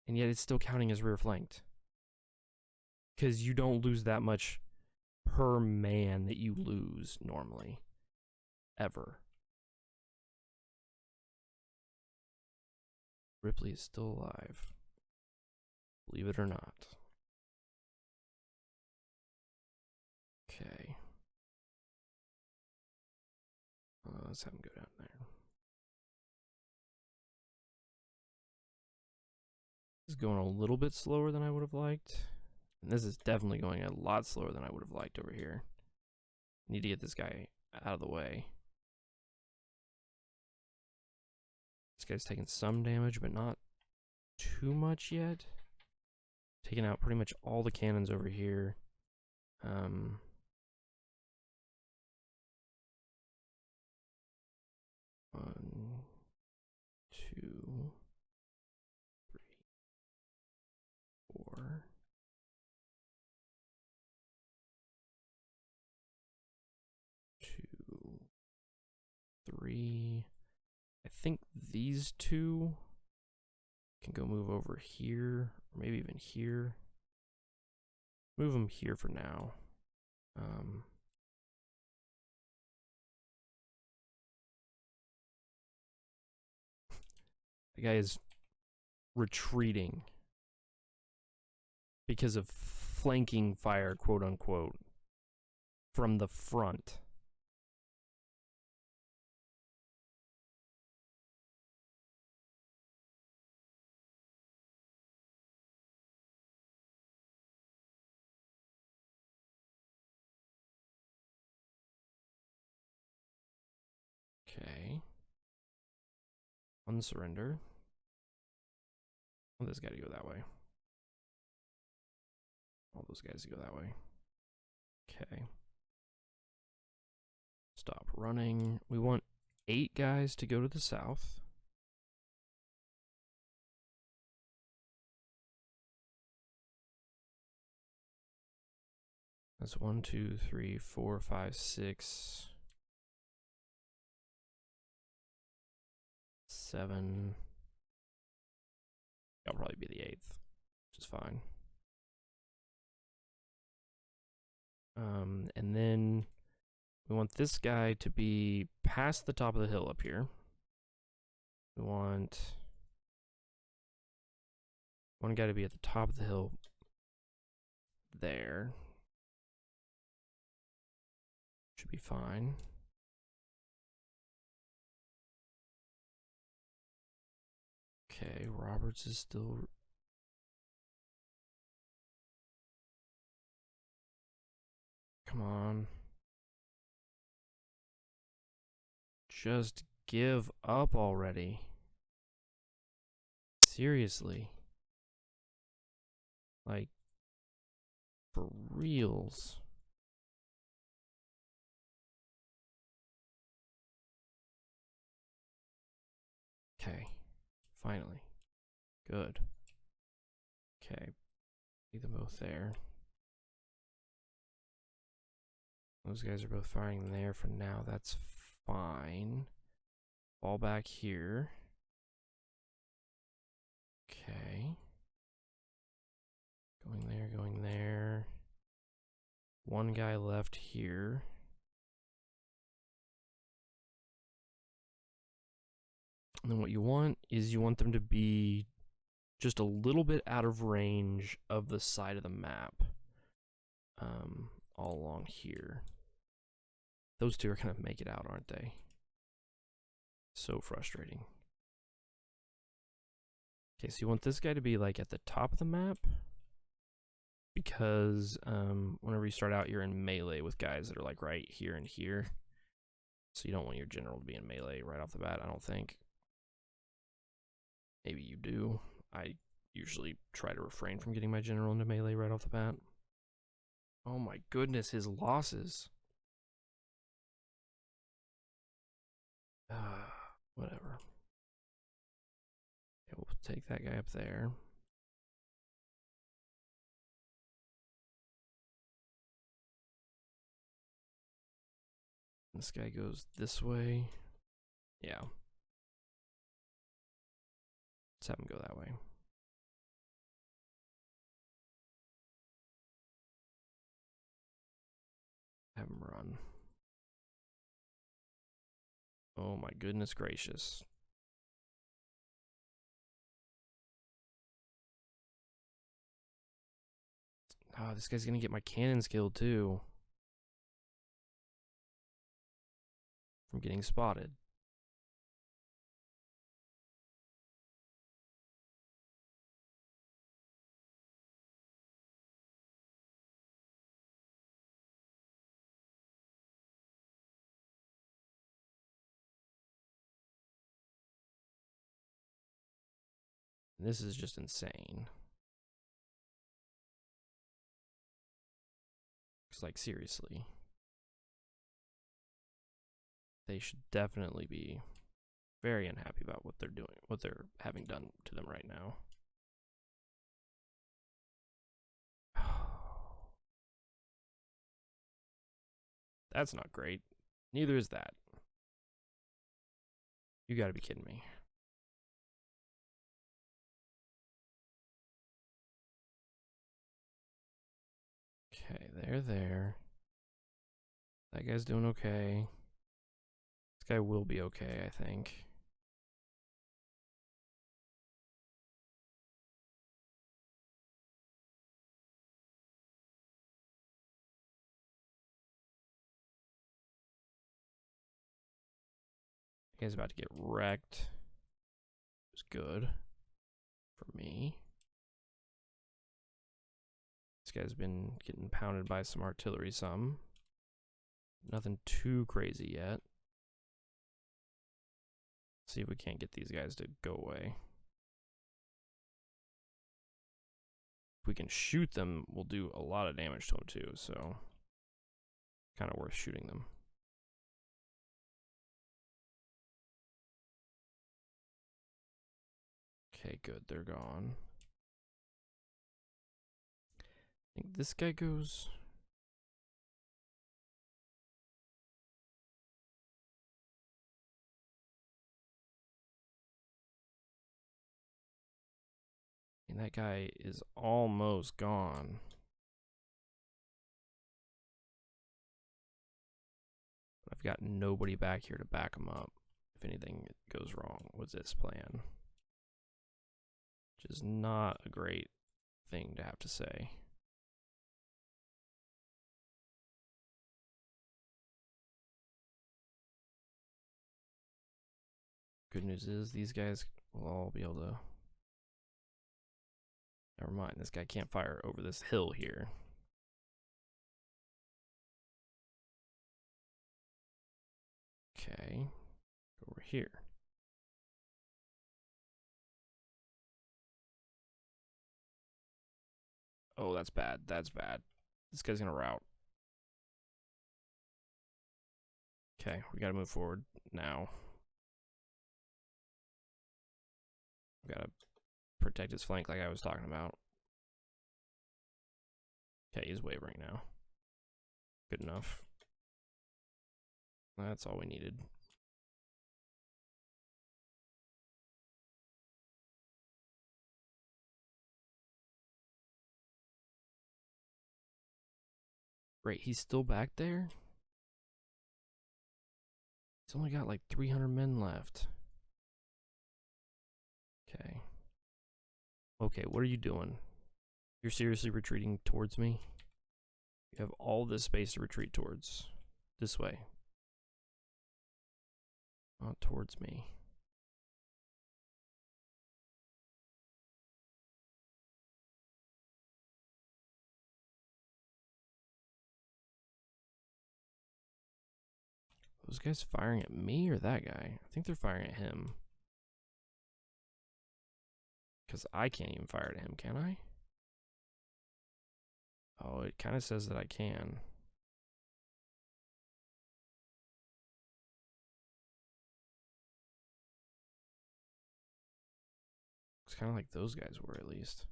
Speaker 2: And yet it's still counting as rear flanked. Because you don't lose that much per man that you lose normally. Ever. Ripley is still alive. Believe it or not. Okay. Let's have him go down there. This is going a little bit slower than I would have liked. And this is definitely going a lot slower than I would have liked over here. Need to get this guy out of the way. This guy's taking some damage, but not too much yet. Taking out pretty much all the cannons over here. 1, 2, 3, 4. 2, 3. I think these two can go move over here, or maybe even here. Move them here for now. The guy is retreating because of flanking fire, quote unquote, from the front. Okay. One surrender. Well, this got to go that way. All those guys go that way. Okay. Stop running. We want 8 guys to go to the south. That's 1, 2, 3, 4, 5, 6, 7. That'll probably be the 8th, which is fine. And then we want this guy to be past the top of the hill up here. We want one guy to be at the top of the hill there. Should be fine. Okay, Roberts is still... Come on. Just give up already. Seriously. Like, for reals. Okay. Finally. Good. Okay. Leave them both there. Those guys are both firing there for now. That's fine. Fall back here. Okay. Going there, going there. One guy left here. And then what you want is you want them to be just a little bit out of range of the side of the map. All along here. Those two are going to make it out, aren't they? So frustrating. Okay, so you want this guy to be like at the top of the map. Because whenever you start out, you're in melee with guys that are like right here and here. So you don't want your general to be in melee right off the bat, I don't think. Maybe you do. I usually try to refrain from getting my general into melee right off the bat. Oh my goodness, his losses. Whatever. Okay, we'll take that guy up there. This guy goes this way. Yeah. Let's have him go that way. Have him run. Oh my goodness gracious. Oh, this guy's gonna get my cannons killed too. From getting spotted. This is just insane. It's like, seriously. They should definitely be very unhappy about what they're doing, what they're having done to them right now. That's not great. Neither is that. You gotta be kidding me. Okay, they're there. That guy's doing okay. This guy will be okay, I think. That guy's about to get wrecked. It's good for me. This guy's been getting pounded by some artillery some. Nothing too crazy yet. see if we can't get these guys to go away. If we can shoot them, we'll do a lot of damage to them too, so kind of worth shooting them. Okay, good, they're gone. I think this guy goes. And that guy is almost gone. I've got nobody back here to back him up if anything goes wrong with this plan. Which is not a great thing to have to say. Good news is these guys will all be able to. Never mind, this guy can't fire over this hill here. Okay, over here. Oh, that's bad. That's bad. This guy's gonna rout. Okay, we gotta move forward now. We gotta protect his flank like I was talking about. Okay, he's wavering now. Good enough. That's all we needed. Great, he's still back there? He's only got like 300 men left. Okay. Okay, what are you doing? You're seriously retreating towards me? You have all this space to retreat towards. This way. Not towards me. Those guys firing at me or that guy? I think they're firing at him. Because I can't even fire at him, can I? Oh, it kind of says that I can. It's kind of like those guys were, at least.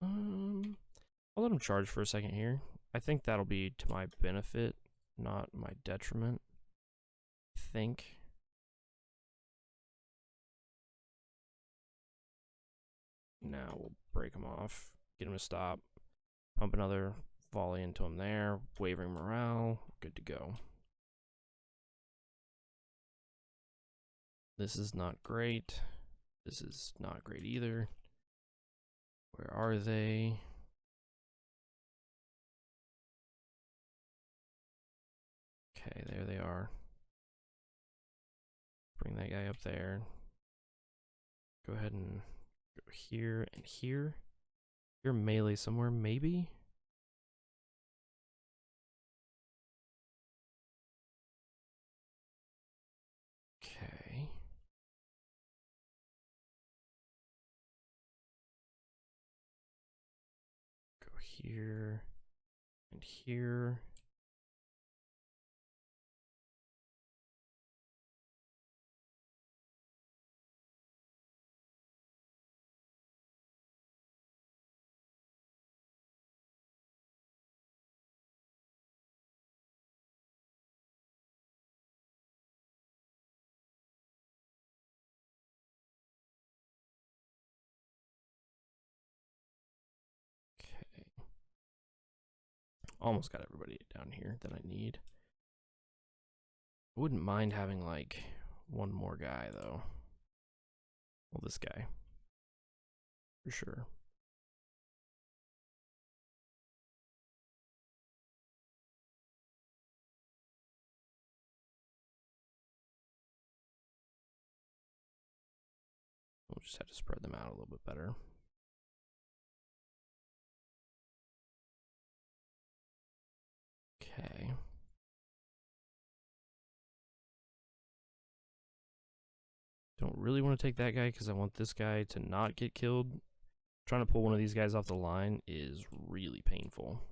Speaker 2: I'll let him charge for a second here. I think that'll be to my benefit, not my detriment. I think. Now we'll break him off, get him to stop, pump another volley into him there, wavering morale, good to go. This is not great. This is not great either. Where are they? Okay, there they are. Bring that guy up there. Go ahead and go here and here. You're melee somewhere, maybe? Okay. Go here and here. Almost got everybody down here that I need. I wouldn't mind having like one more guy though. Well, this guy. For sure. We'll just have to spread them out a little bit better. Okay. Don't really want to take that guy because I want this guy to not get killed. Trying to pull one of these guys off the line is really painful.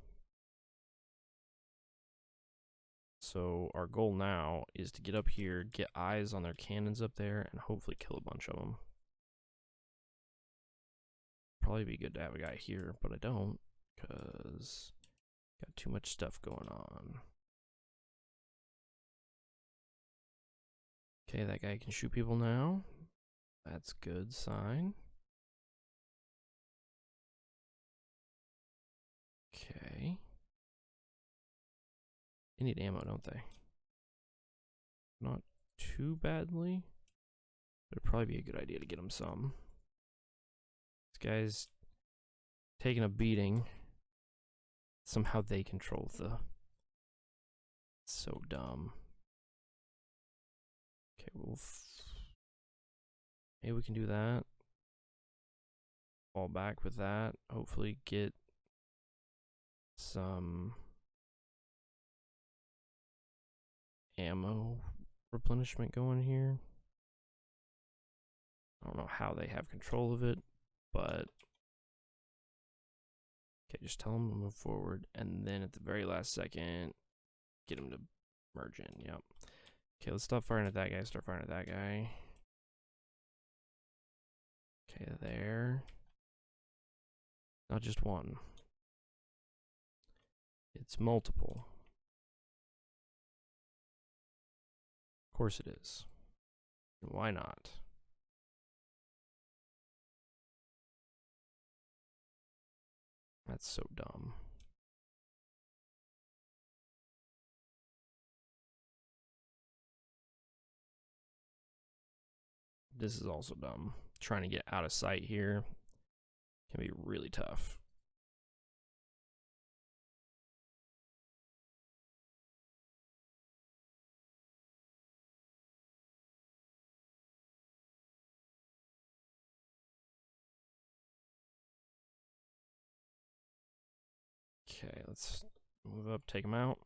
Speaker 2: So our goal now is to get up here, get eyes on their cannons up there, and hopefully kill a bunch of them. Probably be good to have a guy here, but I don't, because got too much stuff going on. Okay, that guy can shoot people now. That's a good sign. Okay. They need ammo, don't they? Not too badly. But it'd probably be a good idea to get them some. This guy's taking a beating. Somehow they control the... So dumb. Okay, maybe we can do that. Fall back with that. Hopefully get some ammo replenishment going here. I don't know how they have control of it, but okay, just tell them to move forward, and then at the very last second, get them to merge in. Yep. Okay, let's stop firing at that guy. Start firing at that guy. Okay, there. Not just one. It's multiple. Of course it is. Why not? That's so dumb. This is also dumb. Trying to get out of sight here can be really tough. Okay, let's move up, take him out.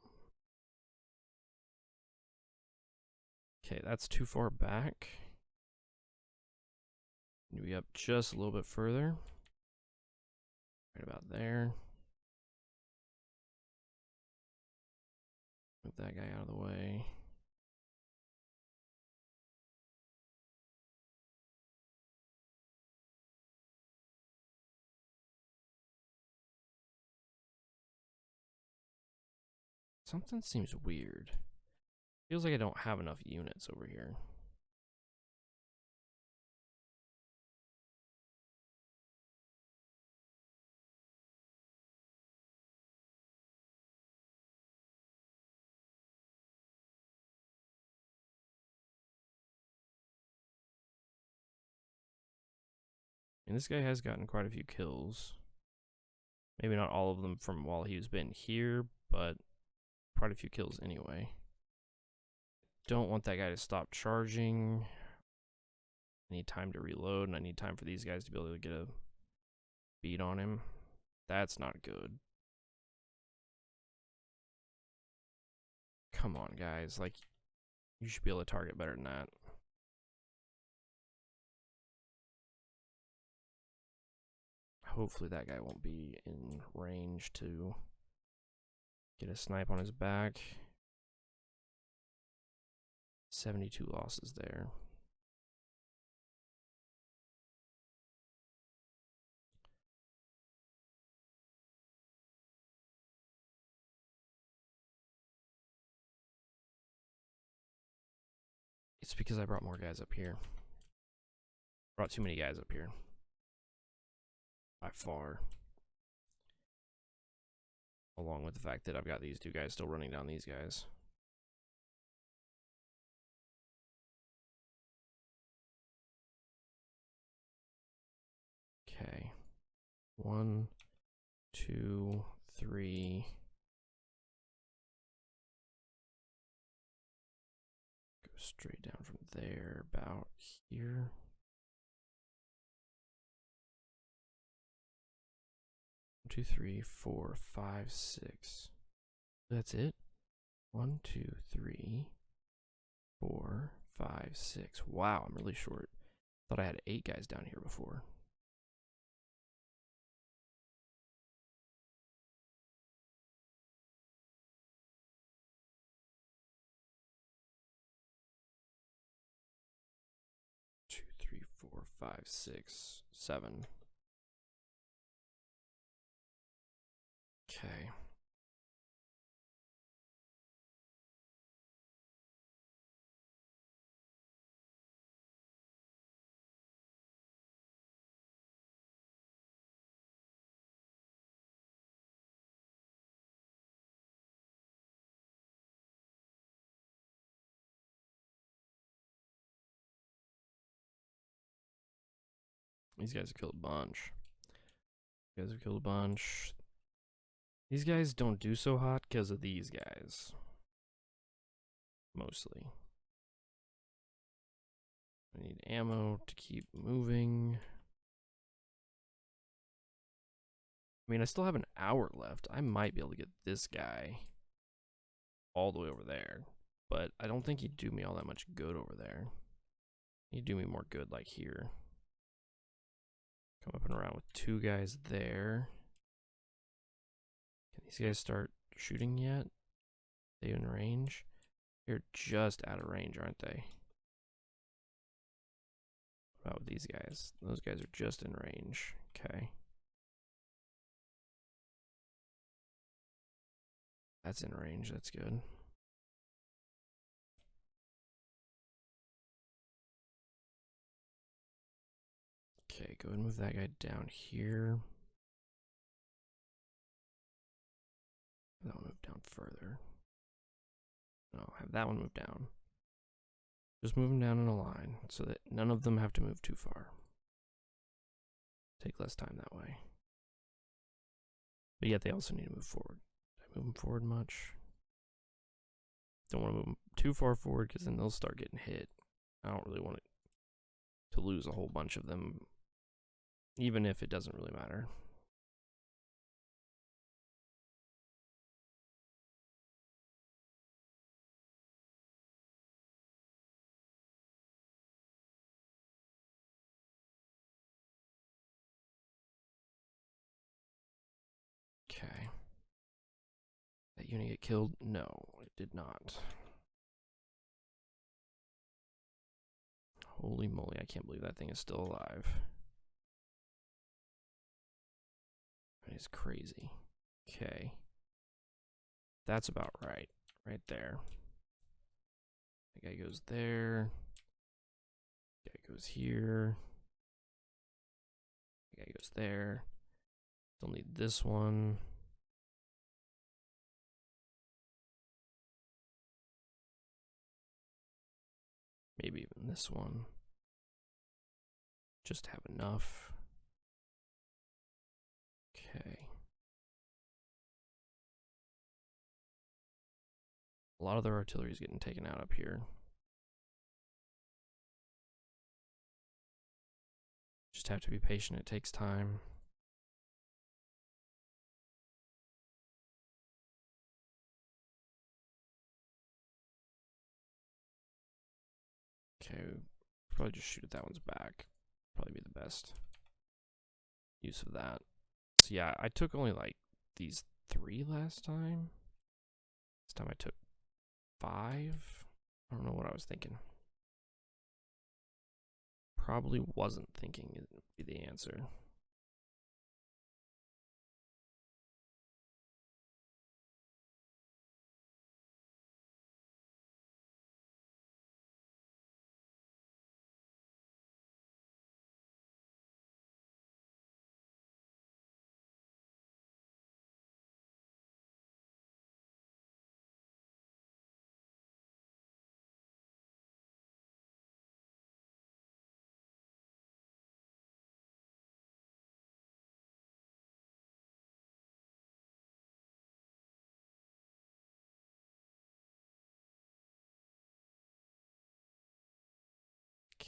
Speaker 2: Okay, that's too far back. Need to be up just a little bit further. Right about there. Move that guy out of the way. Something seems weird. Feels like I don't have enough units over here. And this guy has gotten quite a few kills. Maybe not all of them from while he's been here, but quite a few kills anyway. Don't want that guy to stop charging. I need time to reload, and I need time for these guys to be able to get a beat on him. That's not good. Come on, guys. Like, you should be able to target better than that. Hopefully that guy won't be in range to get a snipe on his back. 72 losses there. It's because I brought more guys up here. Brought too many guys up here. By far. Along with the fact that I've got these two guys still running down these guys. Okay. 1, 2, 3. Go straight down from there, about here. 1, 2, 3, 4, 5, 6. That's it. 1, 2, 3, 4, 5, 6. Wow, I'm really short. Thought I had 8 guys down here before. Two, three, 4, 5, 6, 7. Okay. These guys have killed a bunch. You guys have killed a bunch. These guys don't do so hot because of these guys. Mostly. I need ammo to keep moving. I mean, I still have an hour left. I might be able to get this guy all the way over there. But I don't think he'd do me all that much good over there. He'd do me more good like here. Come up and around with 2 guys there. Can these guys start shooting yet? Are they in range? They're just out of range, aren't they? What about these guys? Those guys are just in range. Okay. That's in range. That's good. Okay, go ahead and move that guy down here. That one move down further. No, have that one move down. Just move them down in a line so that none of them have to move too far. Take less time that way. But yet they also need to move forward. Did I move them forward much? Don't want to move them too far forward because then they'll start getting hit. I don't really want it to lose a whole bunch of them, even if it doesn't really matter. Okay. That unit get killed? No, it did not. Holy moly, I can't believe that thing is still alive. That is crazy. Okay. That's about right. Right there. That guy goes there. That guy goes here. That guy goes there. Still need this one. Maybe even this one. Just have enough. Okay. A lot of their artillery is getting taken out up here. Just have to be patient. It takes time. Okay, probably just shoot at that one's back. Probably be the best use of that. So yeah, I took only like these 3 last time. This time I took 5. I don't know what I was thinking. Probably wasn't thinking it would be the answer.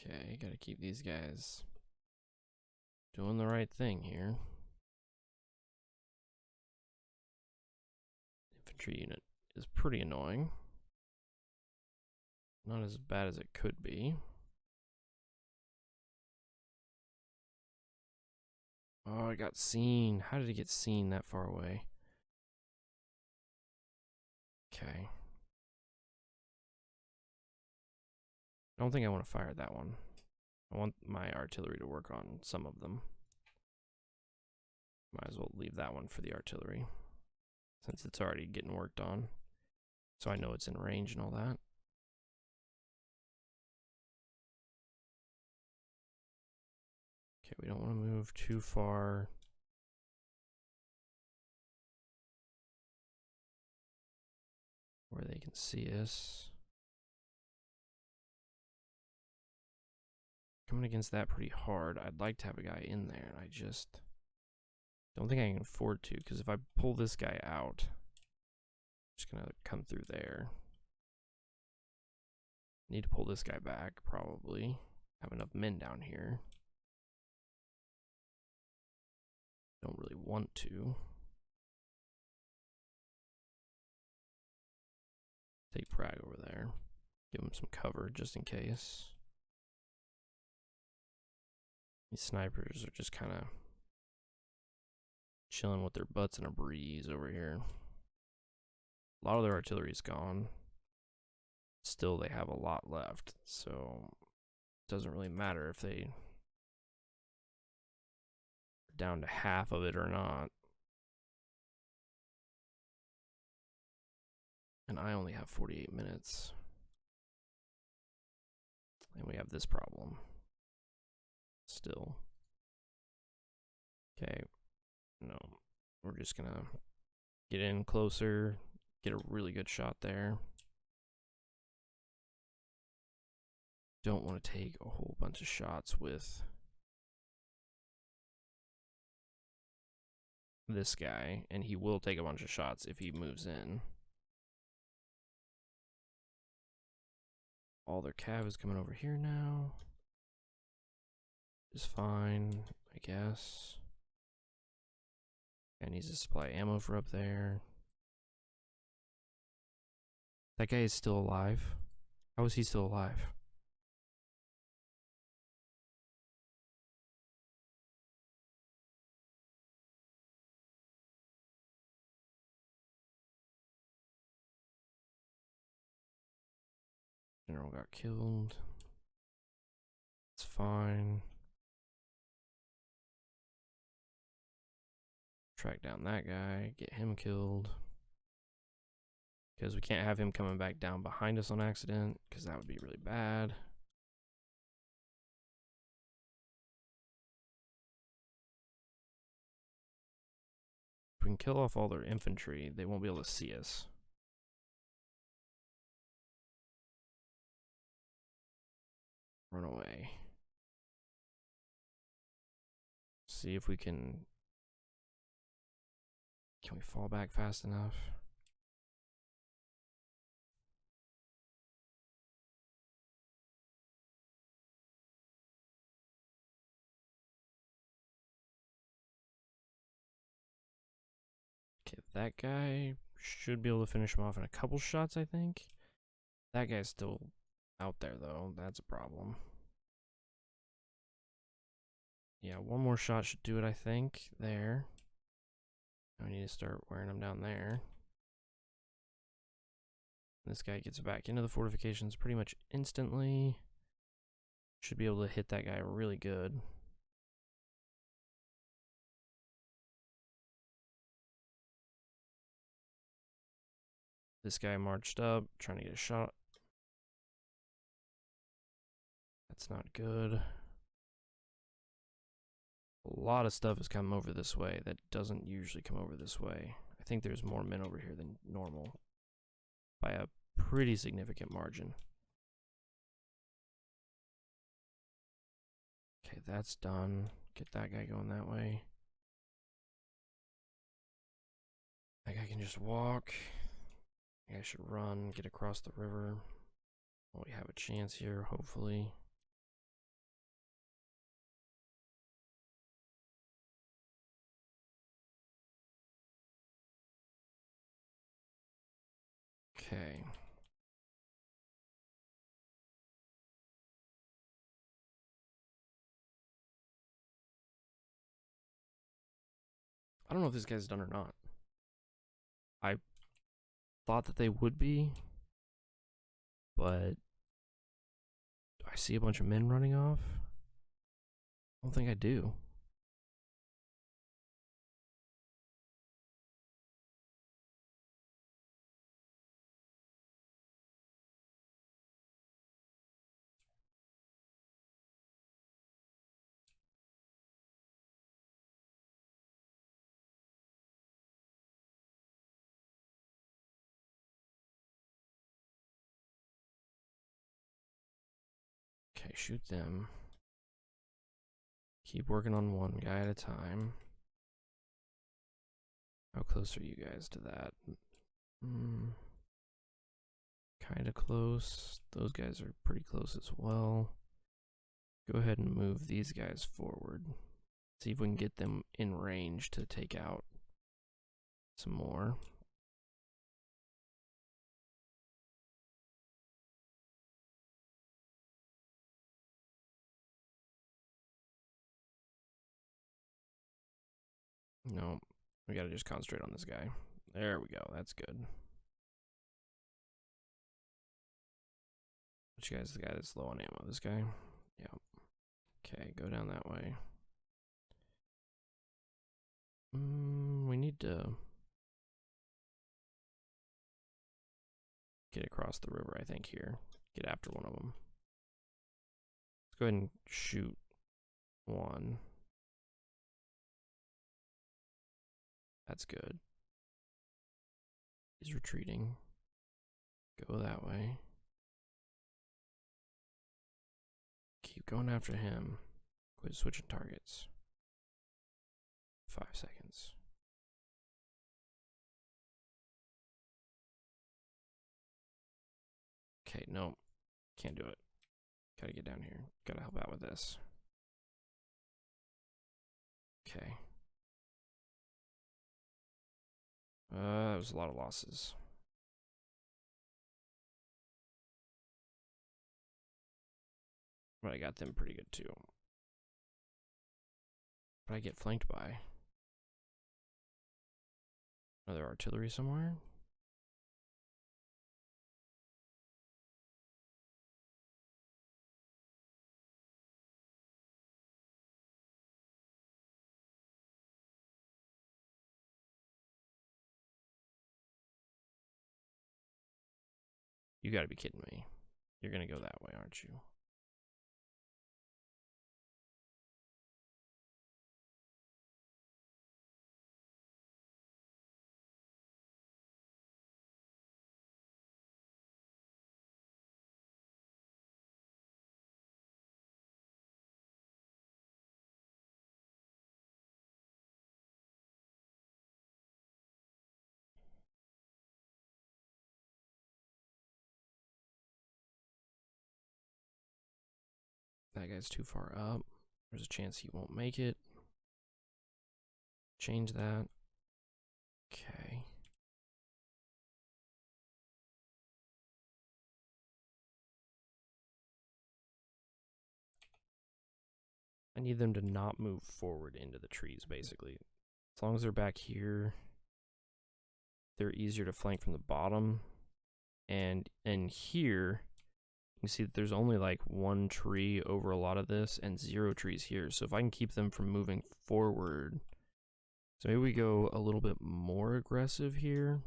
Speaker 2: Okay, gotta keep these guys doing the right thing here. Infantry unit is pretty annoying. Not as bad as it could be. Oh, I got seen. How did it get seen that far away? Okay. I don't think I want to fire that one. I want my artillery to work on some of them. Might as well leave that one for the artillery, since it's already getting worked on. So I know it's in range and all that. Okay, we don't want to move too far. Where they can see us. Coming against that pretty hard. I'd like to have a guy in there, and I just don't think I can afford to, because if I pull this guy out, I'm just gonna come through there. Need to pull this guy back, probably. Have enough men down here. Don't really want to. Take Prague over there. Give him some cover just in case. These snipers are just kind of chilling with their butts in a breeze over here. A lot of their artillery is gone. Still, they have a lot left, so it doesn't really matter if they are down to half of it or not. And I only have 48 minutes. And we have this problem. Still. Okay. No. We're just gonna get in closer. Get a really good shot there. Don't want to take a whole bunch of shots with this guy. And he will take a bunch of shots if he moves in. All their cav is coming over here now. Is fine, I guess. Guy needs to supply ammo for up there. That guy is still alive. How is he still alive? General got killed. It's fine. Track down that guy, get him killed. Because we can't have him coming back down behind us on accident, because that would be really bad. If we can kill off all their infantry, they won't be able to see us. Run away. See if we can... Can we fall back fast enough? Okay, that guy should be able to finish him off in a couple shots, I think. That guy's still out there, though. That's a problem. Yeah, one more shot should do it, I think. There. Now we need to start wearing them down there. This guy gets back into the fortifications pretty much instantly. Should be able to hit that guy really good. This guy marched up, trying to get a shot. That's not good. A lot of stuff has come over this way that doesn't usually come over this way. I think there's more men over here than normal by a pretty significant margin. Okay, that's done. Get that guy going that way. That guy can just walk. That guy should run, get across the river. Well, we have a chance here, hopefully. Okay. I don't know if this guy's done or not. I thought that they would be, but I see a bunch of men running off. I don't think I do. Okay, shoot them. Keep working on one guy at a time. How close are you guys to that? Kind of close. Those guys are pretty close as well. Go ahead and move these guys forward. See if we can get them in range to take out some more. No, we gotta just concentrate on this guy. There we go, that's good. Which guy's the guy that's low on ammo? This guy? Yeah. Okay, go down that way. We need to get across the river, I think, here. Get after one of them. Let's go ahead and shoot one. That's good. He's retreating. Go that way. Keep going after him. Quit switching targets. 5 seconds. Okay, no. Can't do it. Gotta get down here. Gotta help out with this. Okay. That was a lot of losses. But I got them pretty good too. But I get flanked by another artillery somewhere. You gotta be kidding me. You're gonna go that way, aren't you? That guy's too far up. There's a chance he won't make it. Change that. Okay. I need them to not move forward into the trees, basically. As long as they're back here, they're easier to flank from the bottom. And in here, you see that there's only like one tree over a lot of this and 0 trees here. So if I can keep them from moving forward, so maybe we go a little bit more aggressive here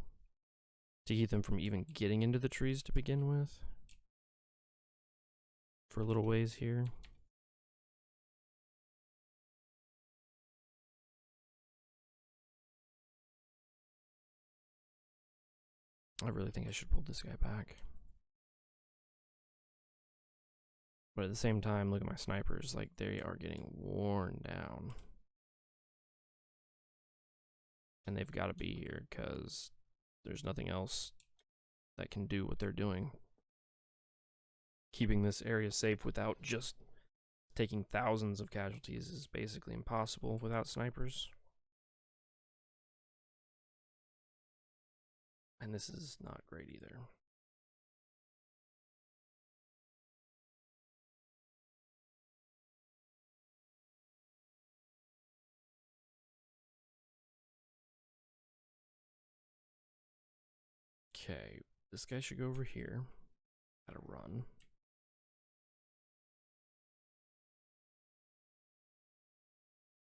Speaker 2: to keep them from even getting into the trees to begin with. For a little ways here. I really think I should pull this guy back. But at the same time, look at my snipers. Like, they are getting worn down. And they've got to be here because there's nothing else that can do what they're doing. Keeping this area safe without just taking thousands of casualties is basically impossible without snipers. And this is not great either. Okay, this guy should go over here. Gotta run.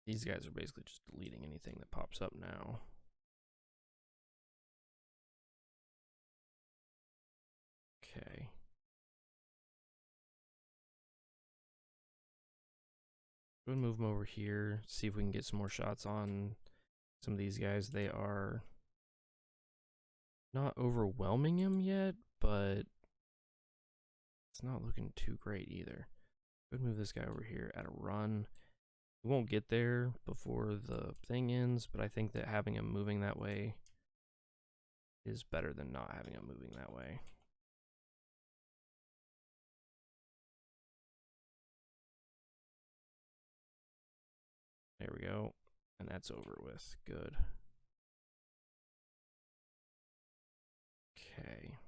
Speaker 2: These guys are basically just deleting anything that pops up now. Okay. Go and move them over here. See if we can get some more shots on some of these guys. They are not overwhelming him yet, but it's not looking too great either. Go move this guy over here at a run. We won't get there before the thing ends, but I think that having him moving that way is better than not having him moving that way. There we go. And that's over with. Good. Okay.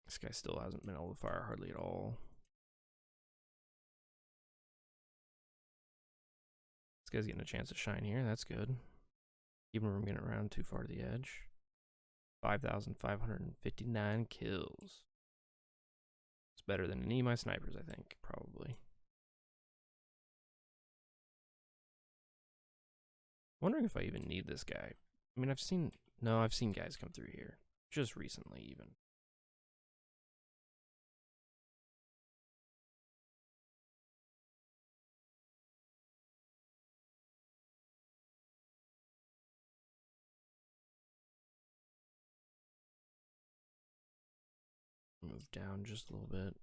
Speaker 2: This guy still hasn't been able to fire hardly at all. This guy's getting a chance to shine here. That's good. Even from getting around too far to the edge. 5,559 kills. It's better than any of my snipers, I think, probably. Wondering if I even need this guy. I mean, I've seen guys come through here. Just recently, even. Move down just a little bit.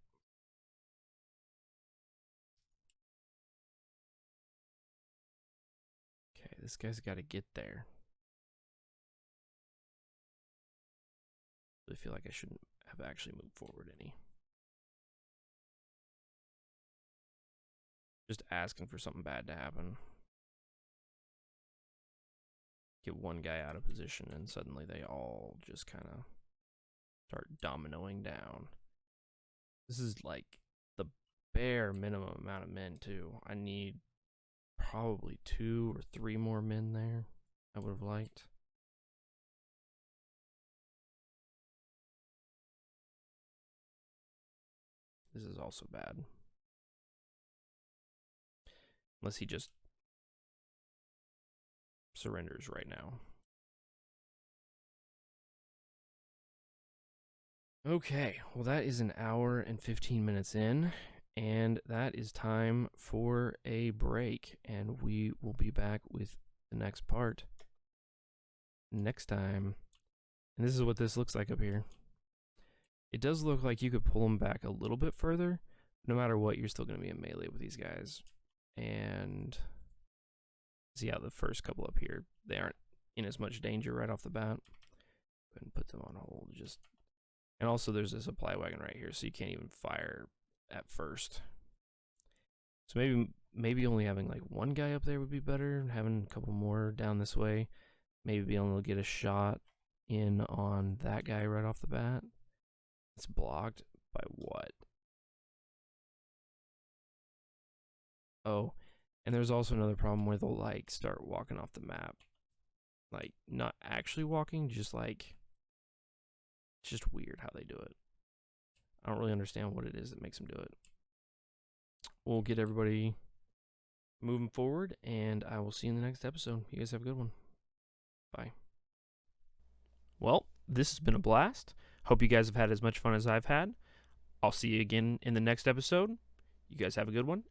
Speaker 2: Okay, this guy's got to get there. I feel like I shouldn't have actually moved forward any. Just asking for something bad to happen. Get one guy out of position and suddenly they all just kind of start dominoing down. This is like the bare minimum amount of men too. I need probably 2 or 3 more men there. I would have liked. This is also bad. Unless he just surrenders right now. Okay, well that is an hour and 15 minutes in, and that is time for a break, and we will be back with the next part next time. And this is what this looks like up here. It does look like you could pull them back a little bit further. No matter what, you're still going to be in melee with these guys. And see how the first couple up here, they aren't in as much danger right off the bat. Go ahead and put them on hold. And also there's a supply wagon right here, so you can't even fire at first. So maybe only having like one guy up there would be better. Having a couple more down this way. Maybe being able to get a shot in on that guy right off the bat. It's blocked by what? Oh, and there's also another problem where they'll like start walking off the map. Like not actually walking, just like it's just weird how they do it. I don't really understand what it is that makes them do it. We'll get everybody moving forward, and I will see you in the next episode. You guys have a good one. Bye. Well, this has been a blast. Hope you guys have had as much fun as I've had. I'll see you again in the next episode. You guys have a good one,